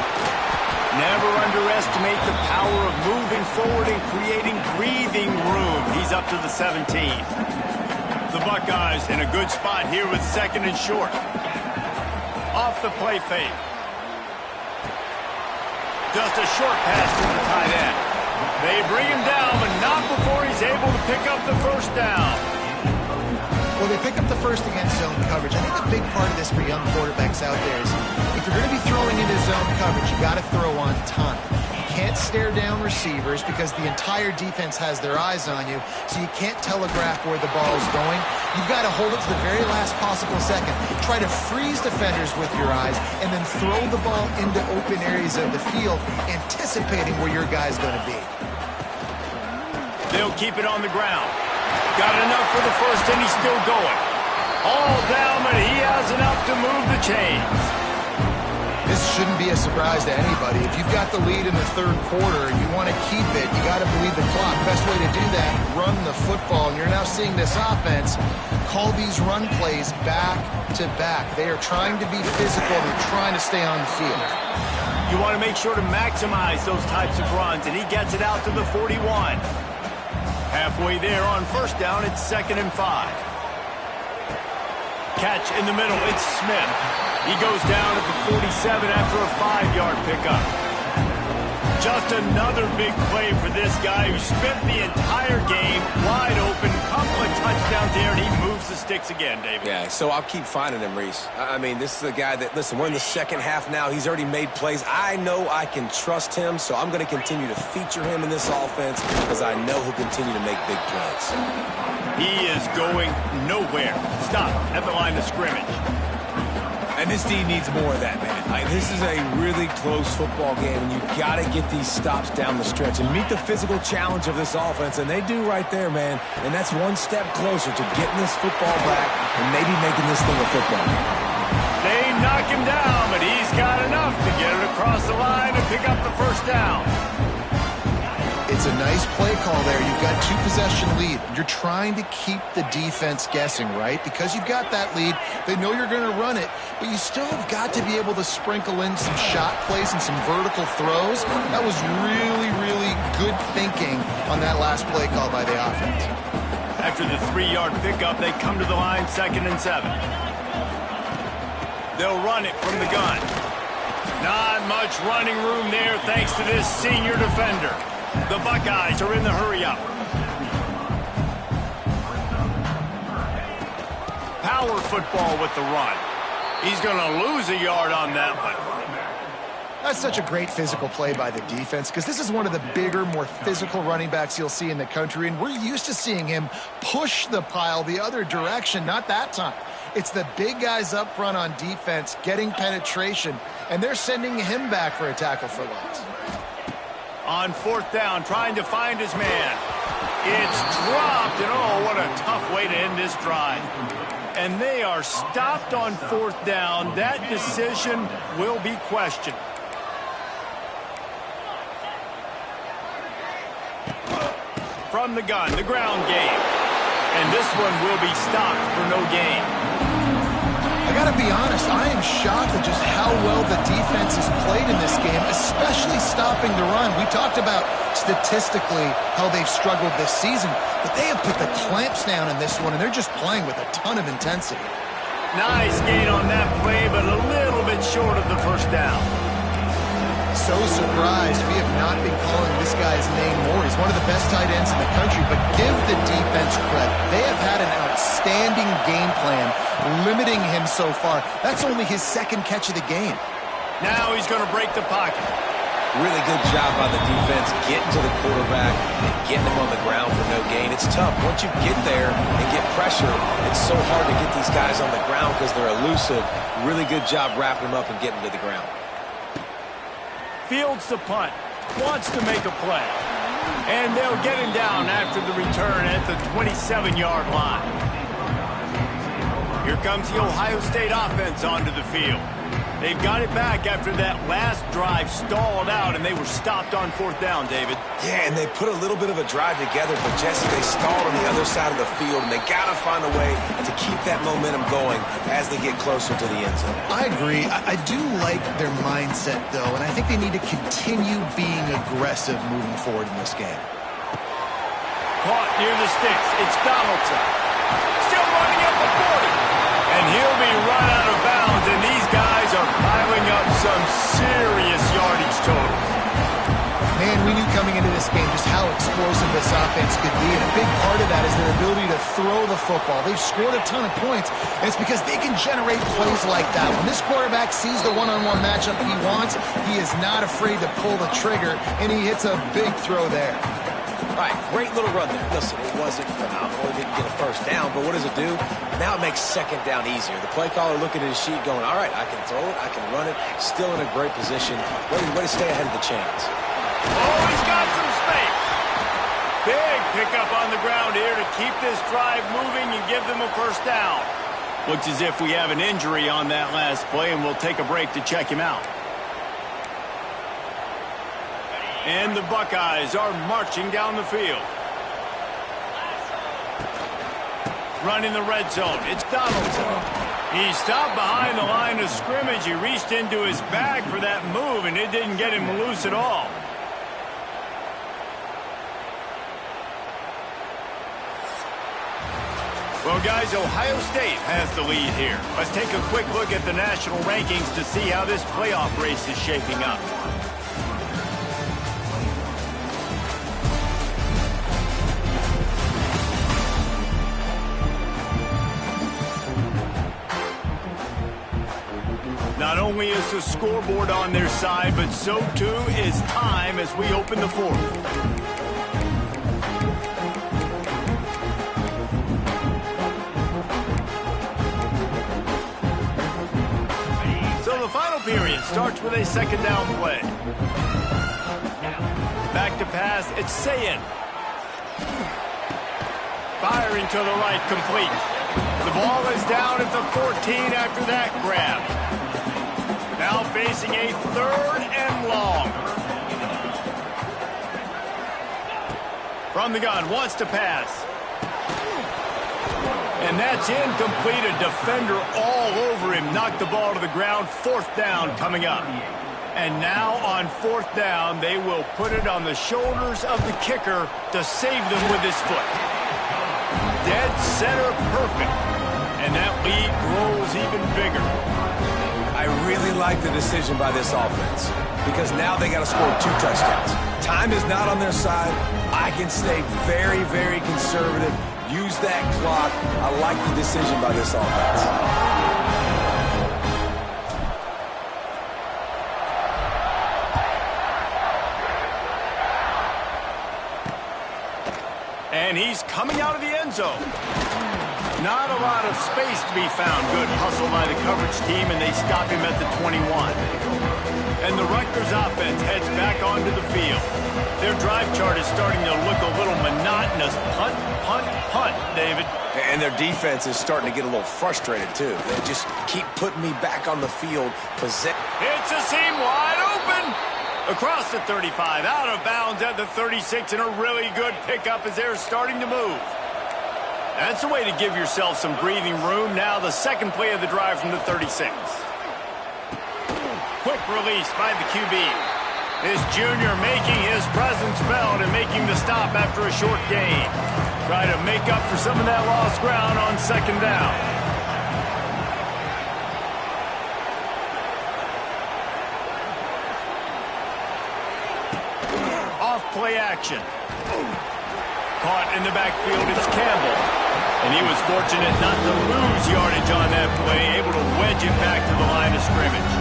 Never underestimate the power of moving forward and creating breathing room. He's up to the 17. The Buckeyes in a good spot here with 2nd and short. Off the play fake. Just a short pass to the tight end. They bring him down, but not before he's able to pick up the 1st down. Well, they pick up the 1st against zone coverage. I think a big part of this for young quarterbacks out there is if you're going to be throwing into zone coverage, you got to throw on time. You can't stare down receivers because the entire defense has their eyes on you, so you can't telegraph where the ball is going. You've got to hold it to the very last possible second. Try to freeze defenders with your eyes and then throw the ball into open areas of the field, anticipating where your guy's going to be. They'll keep it on the ground. Got enough for the 1st, and he's still going. All down, but he has enough to move the chains. This shouldn't be a surprise to anybody. If you've got the lead in the 3rd quarter and you want to keep it, you got to bleed the clock. Best way to do that, run the football. And you're now seeing this offense call these run plays back to back. They are trying to be physical. They're trying to stay on the field. You want to make sure to maximize those types of runs, and he gets it out to the 41. Halfway there on 1st down, it's 2nd and 5. Catch in the middle, it's Smith. He goes down at the 47 after a 5-yard pickup. Just another big play for this guy who spent the entire game wide open. Couple of touchdowns there, and he moves the sticks again, David. Yeah, so I'll keep finding him, Reese. I mean, this is a guy that, listen, we're in the 2nd half now. He's already made plays. I know I can trust him, so I'm going to continue to feature him in this offense because I know he'll continue to make big plays. He is going nowhere. Stop at the line of scrimmage. And this team needs more of that, man. This is a really close football game, and you've got to get these stops down the stretch and meet the physical challenge of this offense, and they do right there, man. And that's one step closer to getting this football back and maybe making this thing a football game. They knock him down, but he's got enough to get it across the line and pick up the 1st down. It's a nice play call there. You've got 2-possession lead. You're trying to keep the defense guessing, right? Because you've got that lead, they know you're going to run it, but you still have got to be able to sprinkle in some shot plays and some vertical throws. That was really, really good thinking on that last play call by the offense. After the 3-yard pickup, they come to the line 2nd and 7. They'll run it from the gun. Not much running room there thanks to this senior defender. The Buckeyes are in the hurry-up. Power football with the run. He's going to lose a yard on that one. That's such a great physical play by the defense because this is one of the bigger, more physical running backs you'll see in the country, and we're used to seeing him push the pile the other direction, not that time. It's the big guys up front on defense getting penetration, and they're sending him back for a tackle for loss. On fourth down, trying to find his man. It's dropped, and oh, what a tough way to end this drive. And they are stopped on fourth down. That decision will be questioned. From the gun, the ground game. And this one will be stopped for no gain. I got to be honest, I am shocked at just how well the defense has played in this game, especially stopping the run. We talked about statistically how they've struggled this season, but they have put the clamps down in this one, and they're just playing with a ton of intensity. Nice gain on that play, but a little bit short of the first down. So surprised we have not been calling this guy's name more. He's one of the best tight ends in the country, but give the defense credit. They have had an outstanding game plan limiting him so far. That's only his second catch of the game. Now he's going to break the pocket. Really good job by the defense getting to the quarterback and getting him on the ground for no gain. It's tough. Once you get there and get pressure, it's so hard to get these guys on the ground because they're elusive. Really good job wrapping them up and getting to the ground. Fields the punt, wants to make a play. And they'll get him down after the return at the 27-yard line. Here comes the Ohio State offense onto the field. They've got it back after that last drive stalled out, and they were stopped on fourth down, David. Yeah, and they put a little bit of a drive together, but Jesse, they stalled on the other side of the field, and they got to find a way to keep that momentum going as they get closer to the end zone. I agree. I do like their mindset, though, and I think they need to continue being aggressive moving forward in this game. Caught near the sticks. It's Donaldson. Still running up the 40. And he'll be run out of bounds, and these guys are piling up some serious yardage totals. Man, we knew coming into this game just how explosive this offense could be, and a big part of that is their ability to throw the football. They've scored a ton of points, and it's because they can generate plays like that. When this quarterback sees the one-on-one matchup he wants, he is not afraid to pull the trigger, and he hits a big throw there. All right, great little run there. Listen, it wasn't phenomenal. It didn't get a first down, but what does it do? Now it makes second down easier. The play caller looking at his sheet going, all right, I can throw it, I can run it, still in a great position. Way to stay ahead of the chains. Oh, he's got some space. Big pickup on the ground here to keep this drive moving and give them a first down. Looks as if we have an injury on that last play, and we'll take a break to check him out. And the Buckeyes are marching down the field. Running the red zone. It's Donaldson. He stopped behind the line of scrimmage. He reached into his bag for that move, and it didn't get him loose at all. Well, guys, Ohio State has the lead here. Let's take a quick look at the national rankings to see how this playoff race is shaping up. Not only is the scoreboard on their side, but so too is time as we open the fourth. So the final period starts with a second down play. Back to pass, it's Sayin. Firing to the right, complete. The ball is down at the 14 after that grab. Now facing a third and long. From the gun, wants to pass. And that's incomplete. A defender all over him. Knocked the ball to the ground. Fourth down coming up. And now on fourth down, they will put it on the shoulders of the kicker to save them with his foot. Dead center perfect. And that lead grows even bigger. I really like the decision by this offense because now they got to score 2 touchdowns. Time is not on their side. I can stay very, very conservative. Use that clock. I like the decision by this offense. And he's coming out of the end zone. Not a lot of space to be found. Good hustle by the coverage team, and they stop him at the 21. And the Rutgers offense heads back onto the field. Their drive chart is starting to look a little monotonous. Punt, punt, punt, David. And their defense is starting to get a little frustrated, too. They just keep putting me back on the field. It's a seam wide open. Across the 35, out of bounds at the 36, and a really good pickup as they're starting to move. That's a way to give yourself some breathing room. Now the second play of the drive from the 36. Quick release by the QB. This junior making his presence felt and making the stop after a short gain. Try to make up for some of that lost ground on second down. Off play action. Caught in the backfield, it's Campbell. And he was fortunate not to lose yardage on that play, able to wedge it back to the line of scrimmage.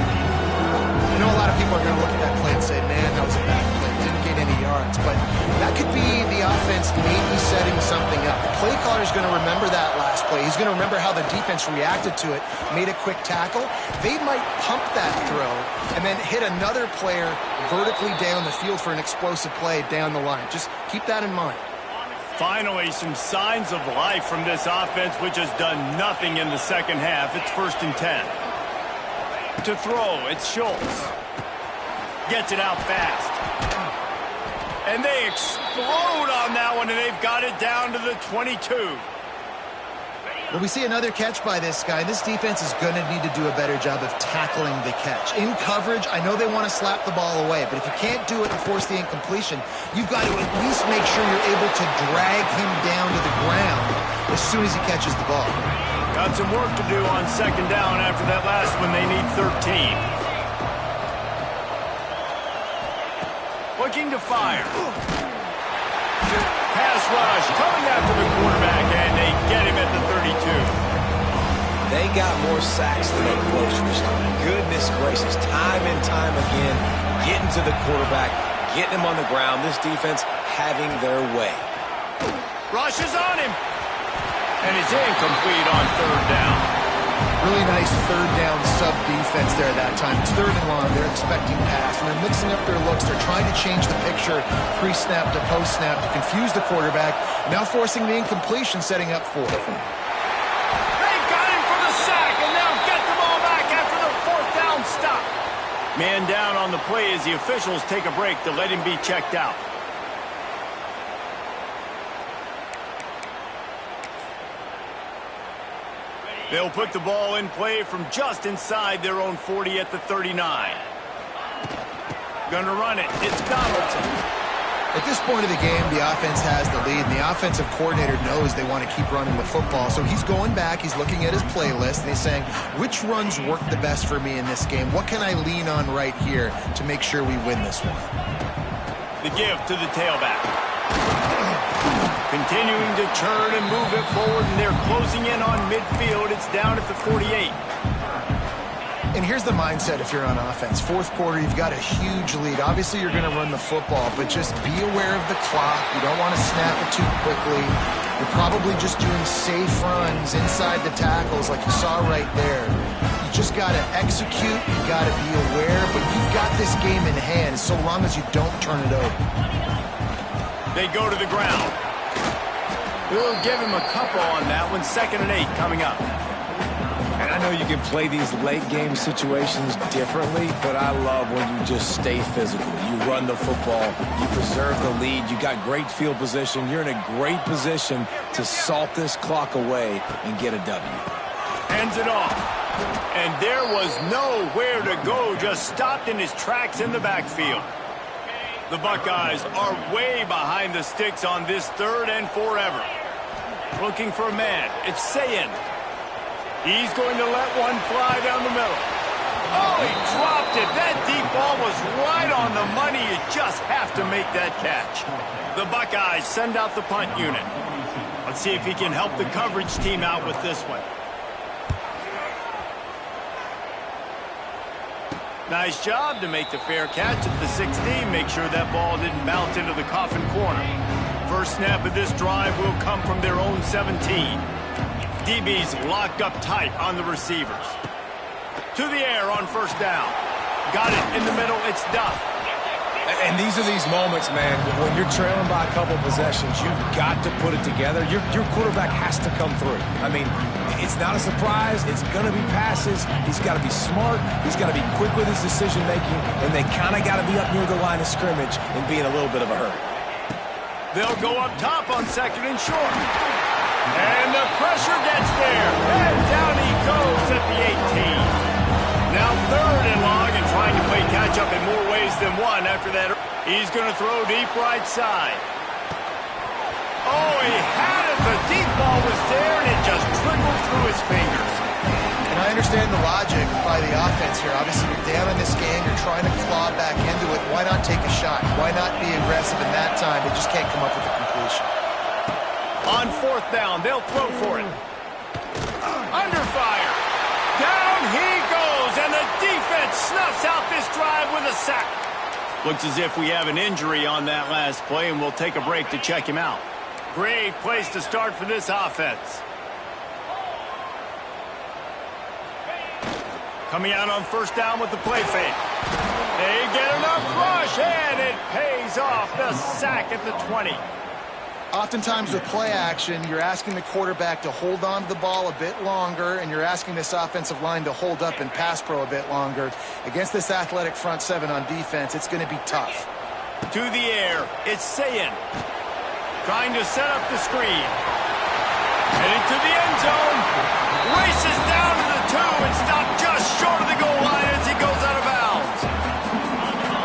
I know a lot of people are going to look at that play and say, man, that was a bad play. Didn't get any yards. But that could be the offense maybe setting something up. The play caller is going to remember that last play. He's going to remember how the defense reacted to it, made a quick tackle. They might pump that throw and then hit another player vertically down the field for an explosive play down the line. Just keep that in mind. Finally, some signs of life from this offense, which has done nothing in the second half. It's 1st and 10. To throw, it's Schultz. Gets it out fast. And they explode on that one, and they've got it down to the 22. Well, we see another catch by this guy. This defense is going to need to do a better job of tackling the catch. In coverage, I know they want to slap the ball away, but if you can't do it and force the incompletion, you've got to at least make sure you're able to drag him down to the ground as soon as he catches the ball. Got some work to do on second down after that last one. They need 13. Looking to fire. Pass rush coming after the quarterback, and they get him at the 32. They got more sacks than a grocery store. Goodness gracious, time and time again, getting to the quarterback, getting him on the ground. This defense having their way. Rushes on him. And it's incomplete on third down. Really nice third down sub defense there that time. It's 3rd and long. They're expecting pass, and they're mixing up their looks. They're trying to change the picture pre-snap to post-snap to confuse the quarterback. Now forcing the incompletion, setting up for it. They got him for the sack, and now get the ball back after the 4th down stop. Man down on the play as the officials take a break to let him be checked out. They'll put the ball in play from just inside their own 40 at the 39. Gonna run it. It's Donaldson. At this point of the game, the offense has the lead, and the offensive coordinator knows they want to keep running the football. So he's going back, he's looking at his playlist, and he's saying, which runs work the best for me in this game? What can I lean on right here to make sure we win this one? The give to the tailback. Continuing to turn and move it forward, and they're closing in on midfield. It's down at the 48. And here's the mindset if you're on offense. 4th quarter, you've got a huge lead. Obviously, you're going to run the football, but just be aware of the clock. You don't want to snap it too quickly. You're probably just doing safe runs inside the tackles like you saw right there. You just got to execute. You got to be aware, but you've got this game in hand so long as you don't turn it over. They go to the ground. We'll give him a couple on that one. 2nd and 8 coming up. And I know you can play these late game situations differently, but I love when you just stay physical. You run the football, you preserve the lead, you got great field position, you're in a great position to salt this clock away and get a W. Hands it off. And there was nowhere to go, just stopped in his tracks in the backfield. The Buckeyes are way behind the sticks on this 3rd and forever. Looking for a man. It's Sayin. He's going to let one fly down the middle. Oh, he dropped it. That deep ball was right on the money. You just have to make that catch. The Buckeyes send out the punt unit. Let's see if he can help the coverage team out with this one. Nice job to make the fair catch at the 16. Make sure that ball didn't bounce into the coffin corner. First snap of this drive will come from their own 17. DB's locked up tight on the receivers. To the air on first down. Got it in the middle. It's Duff. And these are these moments, man, when you're trailing by a couple possessions, you've got to put it together. Your quarterback has to come through. I mean, it's not a surprise. It's going to be passes. He's got to be smart. He's got to be quick with his decision-making, and they kind of got to be up near the line of scrimmage and be in a little bit of a hurry. They'll go up top on second and short. And the pressure gets there. And down he goes at the 18. Now third and long and trying to play catch-up in more ways than one after that. He's going to throw deep right side. Oh, he had it. The deep ball was there, and it just trickled through his fingers. And I understand the logic by the offense here. Obviously, you're down in this game. You're trying to claw back into it. Why not take a shot? Why not be aggressive in that time? They just can't come up with a completion. On fourth down, they'll throw for it. Under fire. Down he goes, and the defense snuffs out this drive with a sack. Looks as if we have an injury on that last play, and we'll take a break to check him out. Great place to start for this offense. Coming out on first down with the play fake. They get enough rush, and it pays off. The sack at the 20. Oftentimes with play action, you're asking the quarterback to hold on to the ball a bit longer, and you're asking this offensive line to hold up and pass pro a bit longer. Against this athletic front seven on defense, it's going to be tough. To the air, it's Sayin. Trying to set up the screen. Heading to the end zone. Races down to the 2 and stopped just short of the goal line as he goes out of bounds.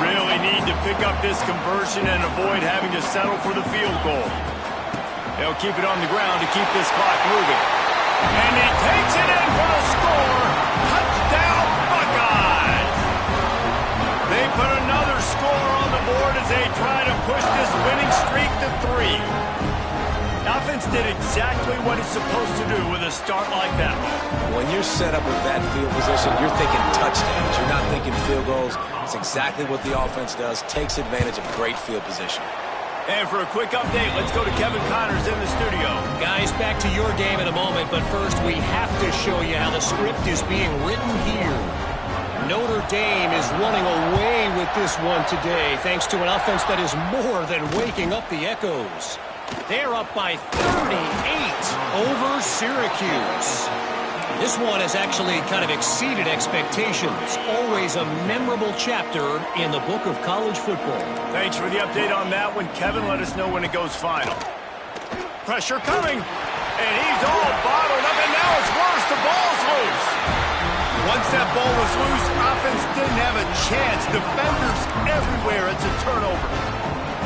Really need to pick up this conversion and avoid having to settle for the field goal. They'll keep it on the ground to keep this clock moving. And he takes it in for the score. Touchdown, Buckeyes! They put another score on the board as they try to push this winning streak to 3. Offense did exactly what it's supposed to do with a start like that. When you're set up with that field position, you're thinking touchdowns. You're not thinking field goals. It's exactly what the offense does. Takes advantage of great field position. And for a quick update, let's go to Kevin Connors in the studio. Guys, back to your game in a moment, but first we have to show you how the script is being written here. Notre Dame is running away with this one today, thanks to an offense that is more than waking up the echoes. They're up by 38 over Syracuse. This one has actually kind of exceeded expectations. Always a memorable chapter in the book of college football. Thanks for the update on that one, Kevin. Let us know when it goes final. Pressure coming, and he's all bottled up, and now it's worse. The ball's loose. Once that ball was loose, offense didn't have a chance. Defenders everywhere. It's a turnover.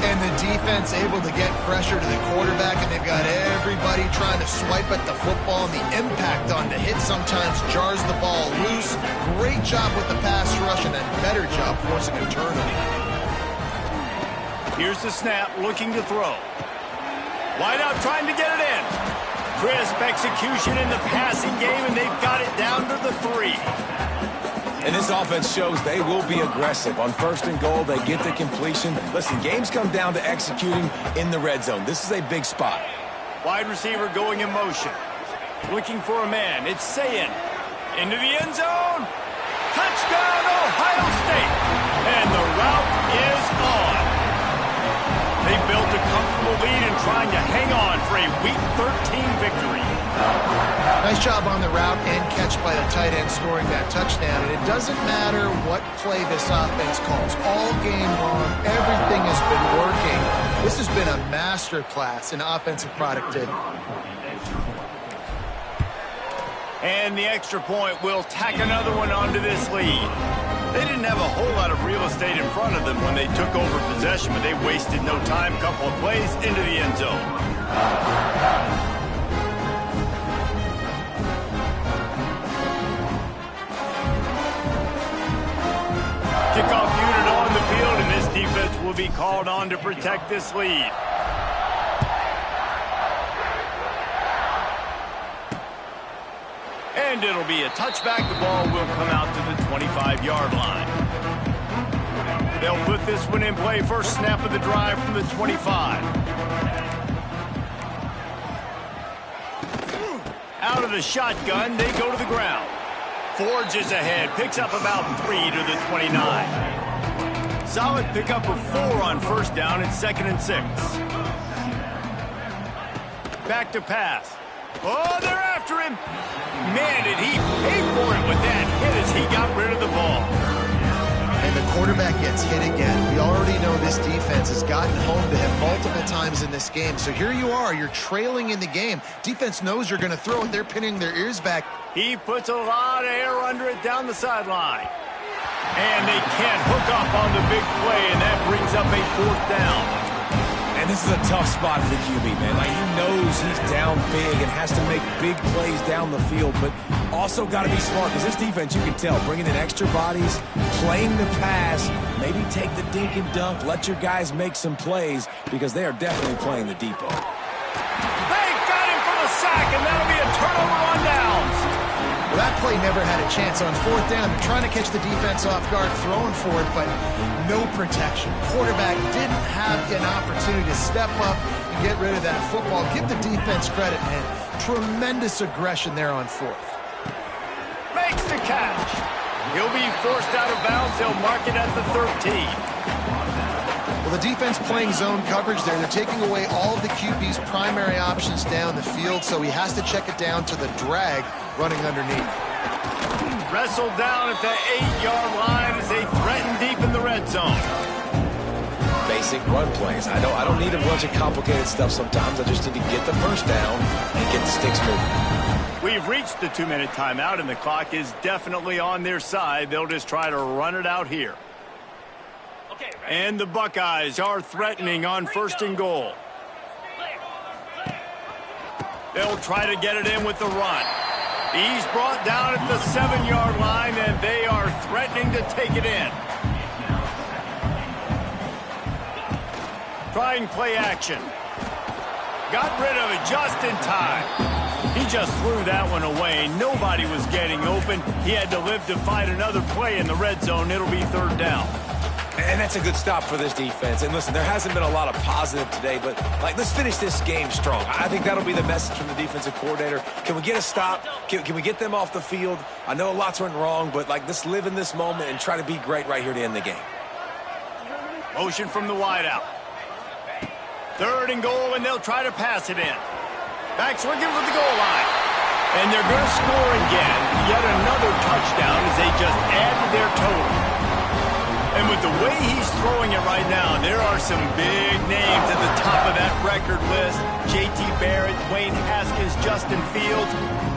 And the defense able to get pressure to the quarterback, and they've got everybody trying to swipe at the football, and the impact on the hit sometimes jars the ball loose. Great job with the pass rush, and a better job forcing a turnover. Here's the snap, looking to throw. Wide out, trying to get it in. Crisp execution in the passing game, and they've got it down to the 3. And this offense shows they will be aggressive. On first and goal, they get the completion. Listen, games come down to executing in the red zone. This is a big spot. Wide receiver going in motion. Looking for a man. It's Sayin. Into the end zone. Touchdown, Ohio State. And the route is on. They built a comfortable lead and trying to hang on for a Week 13 victory. Nice job on the route and catch by the tight end scoring that touchdown. And it doesn't matter what play this offense calls. All game long, everything has been working. This has been a masterclass in offensive productivity. And the extra point will tack another one onto this lead. They didn't have a whole lot of real estate in front of them when they took over possession, but they wasted no time. Couple of plays into the end zone. Kickoff unit on the field, and this defense will be called on to protect this lead. And it'll be a touchback. The ball will come out to the 25-yard line. They'll put this one in play. First snap of the drive from the 25. Out of the shotgun, they go to the ground. Forges ahead, picks up about 3 to the 29. Solid pickup of 4 on first down. It's 2nd and 6. Back to pass. Oh, they're after him. Man, did he pay for it with that hit as he got rid of the ball. And the quarterback gets hit again. We already know this defense has gotten home to him multiple times in this game. So here you are, you're trailing in the game. Defense knows you're going to throw it. They're pinning their ears back. He puts a lot of air under it down the sideline. And they can't hook up on the big play, and that brings up a 4th down. And this is a tough spot for the QB, man. Like, he knows he's down big and has to make big plays down the field, but also got to be smart because this defense, you can tell, bringing in extra bodies, playing the pass, maybe take the dink and dunk, let your guys make some plays because they are definitely playing the depot. They got him for the sack, and that'll be a turnover on downs. Well, that play never had a chance on 4th down. They're trying to catch the defense off guard, throwing for it, but no protection. Quarterback didn't have an opportunity to step up and get rid of that football. Give the defense credit, man. Tremendous aggression there on 4th. Makes the catch. He'll be forced out of bounds. They'll mark it at the 13. Well, the defense playing zone coverage there. They're taking away all of the QB's primary options down the field, so he has to check it down to the drag running underneath. Wrestled down at the 8-yard line as they threaten deep in the red zone. Basic run plays. I don't need a bunch of complicated stuff sometimes. I just need to get the first down and get the sticks moving. We've reached the 2-minute timeout, and the clock is definitely on their side. They'll just try to run it out here. And the Buckeyes are threatening on 1st and goal. They'll try to get it in with the run. He's brought down at the 7-yard line, and they are threatening to take it in. Trying play action. Got rid of it just in time. He just threw that one away. Nobody was getting open. He had to live to fight another play in the red zone. It'll be 3rd down. And that's a good stop for this defense. And listen, there hasn't been a lot of positive today, but let's finish this game strong. I think that'll be the message from the defensive coordinator. Can we get a stop? Can we get them off the field? I know lots went wrong, but let's live in this moment and try to be great right here to end the game. Motion from the wideout. 3rd and goal, and they'll try to pass it in. Backs looking for the goal line. And they're going to score again. Yet another touchdown as they just add to their total. And with the way he's throwing it right now, there are some big names at the top of that record list. J.T. Barrett, Dwayne Haskins, Justin Fields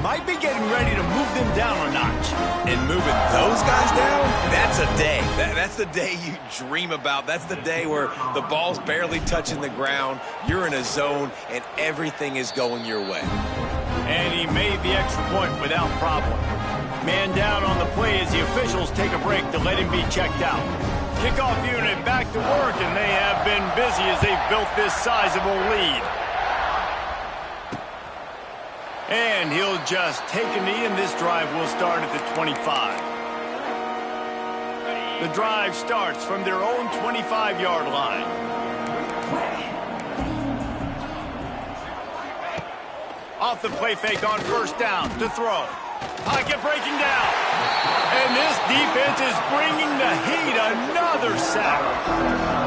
might be getting ready to move them down a notch. And moving those guys down, that's a day. That's the day you dream about. That's the day where the ball's barely touching the ground, you're in a zone, and everything is going your way. And he made the extra point without problem. Man down on the play as the officials take a break to let him be checked out. Kickoff unit back to work, and they have been busy as they've built this sizable lead. And he'll just take a knee, and this drive will start at the 25. The drive starts from their own 25-yard line. Off the play fake on 1st down to throw. Pocket breaking down. And this defense is bringing the heat. Another sack.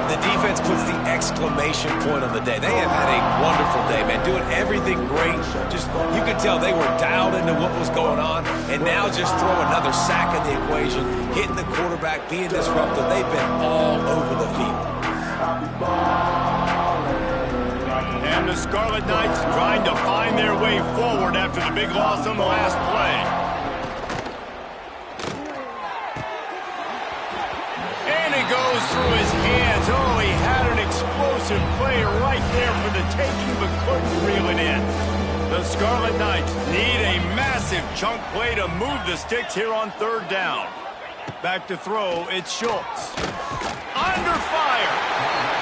The defense puts the exclamation point on the day. They have had a wonderful day, man. Doing everything great. Just, you could tell they were dialed into what was going on. And now just throw another sack in the equation. Hitting the quarterback, being disruptive. They've been all over the field. And the Scarlet Knights trying to find their way forward after the big loss on the last play. And it goes through his hands. Oh, he had an explosive play right there for the taking, but couldn't reel it in. The Scarlet Knights need a massive chunk play to move the sticks here on 3rd down. Back to throw, it's Schultz. Under fire.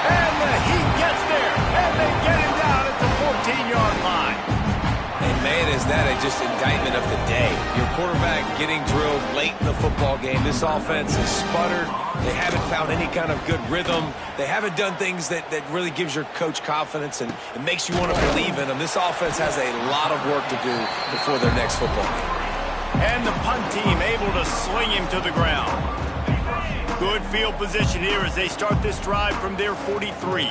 And the Heat gets there. And they get him down at the 14-yard line. And man, is that just indictment of the day. Your quarterback getting drilled late in the football game. This offense has sputtered. They haven't found any kind of good rhythm. They haven't done things that really gives your coach confidence and it makes you want to believe in them. This offense has a lot of work to do before their next football game. And the punt team able to sling him to the ground. Good field position here as they start this drive from their 43.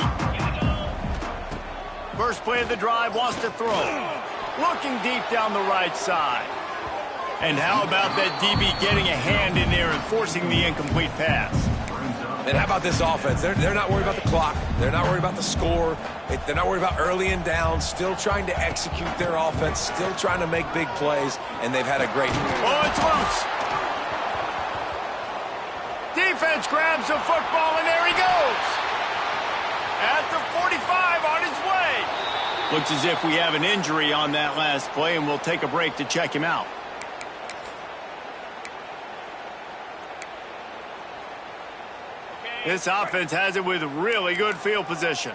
First play of the drive, wants to throw. Looking deep down the right side. And how about that DB getting a hand in there and forcing the incomplete pass? And how about this offense? They're not worried about the clock. They're not worried about the score. They're not worried about early and down. Still trying to execute their offense. Still trying to make big plays. And they've had a great... Oh, it's loose. Defense grabs the football, and there he goes. At the 45 on his way. Looks as if we have an injury on that last play, and we'll take a break to check him out. This offense has it with really good field position.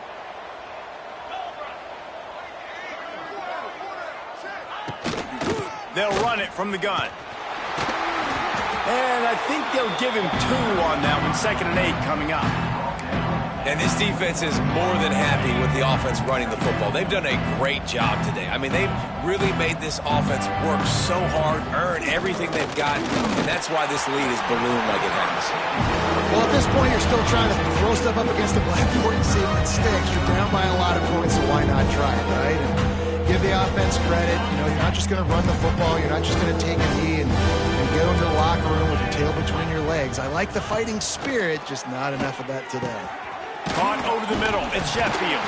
They'll run it from the gun. And I think they'll give him 2 on that one. 2nd and 8 coming up. And this defense is more than happy with the offense running the football. They've done a great job today. I mean, they've really made this offense work so hard, earn everything they've got, and that's why this lead is ballooned like it has. Well, at this point, you're still trying to throw stuff up against the blackboard and see if it sticks. You're down by a lot of points, so why not try it, right? And give the offense credit. You know, you're not just going to run the football. You're not just going to take a knee and get into the locker room with your tail between your legs. I like the fighting spirit, just not enough of that today. Caught over the middle. It's Sheffield.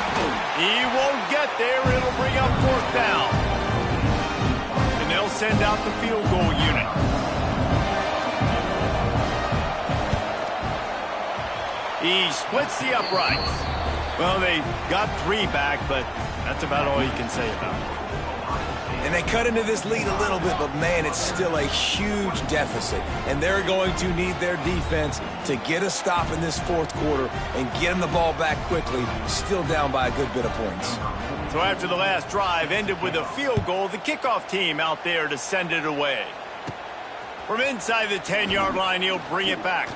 He won't get there. It'll bring up 4th down. And they'll send out the field goal unit. He splits the uprights. Well, they got 3 back, but that's about all you can say about it. And they cut into this lead a little bit, but, man, it's still a huge deficit. And they're going to need their defense to get a stop in this 4th quarter and get them the ball back quickly, still down by a good bit of points. So after the last drive ended with a field goal, the kickoff team out there to send it away. From inside the 10-yard line, he'll bring it back.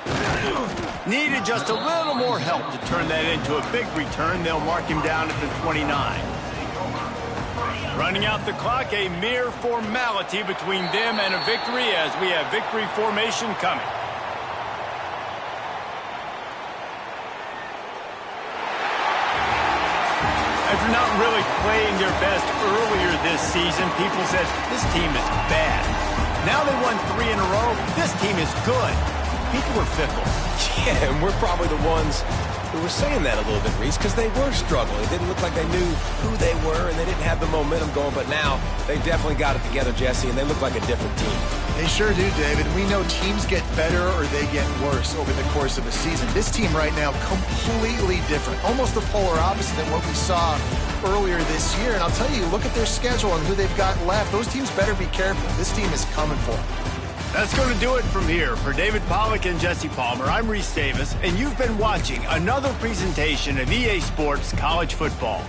Needed just a little more help to turn that into a big return. They'll mark him down at the 29. Running out the clock, a mere formality between them and a victory as we have victory formation coming. After not really playing their best earlier this season, people said this team is bad. Now they won 3 in a row. This team is good. People were fickle. Yeah, and we're probably the ones who were saying that a little bit, Reese, because they were struggling. It didn't look like they knew who they were, and they didn't have the momentum going. But now they've definitely got it together, Jesse, and they look like a different team. They sure do, David. We know teams get better or they get worse over the course of a season. This team right now, completely different. Almost the polar opposite than what we saw earlier this year. And I'll tell you, look at their schedule and who they've got left. Those teams better be careful. This team is coming for them. That's going to do it from here. For David Pollack and Jesse Palmer, I'm Reese Davis, and you've been watching another presentation of EA Sports College Football.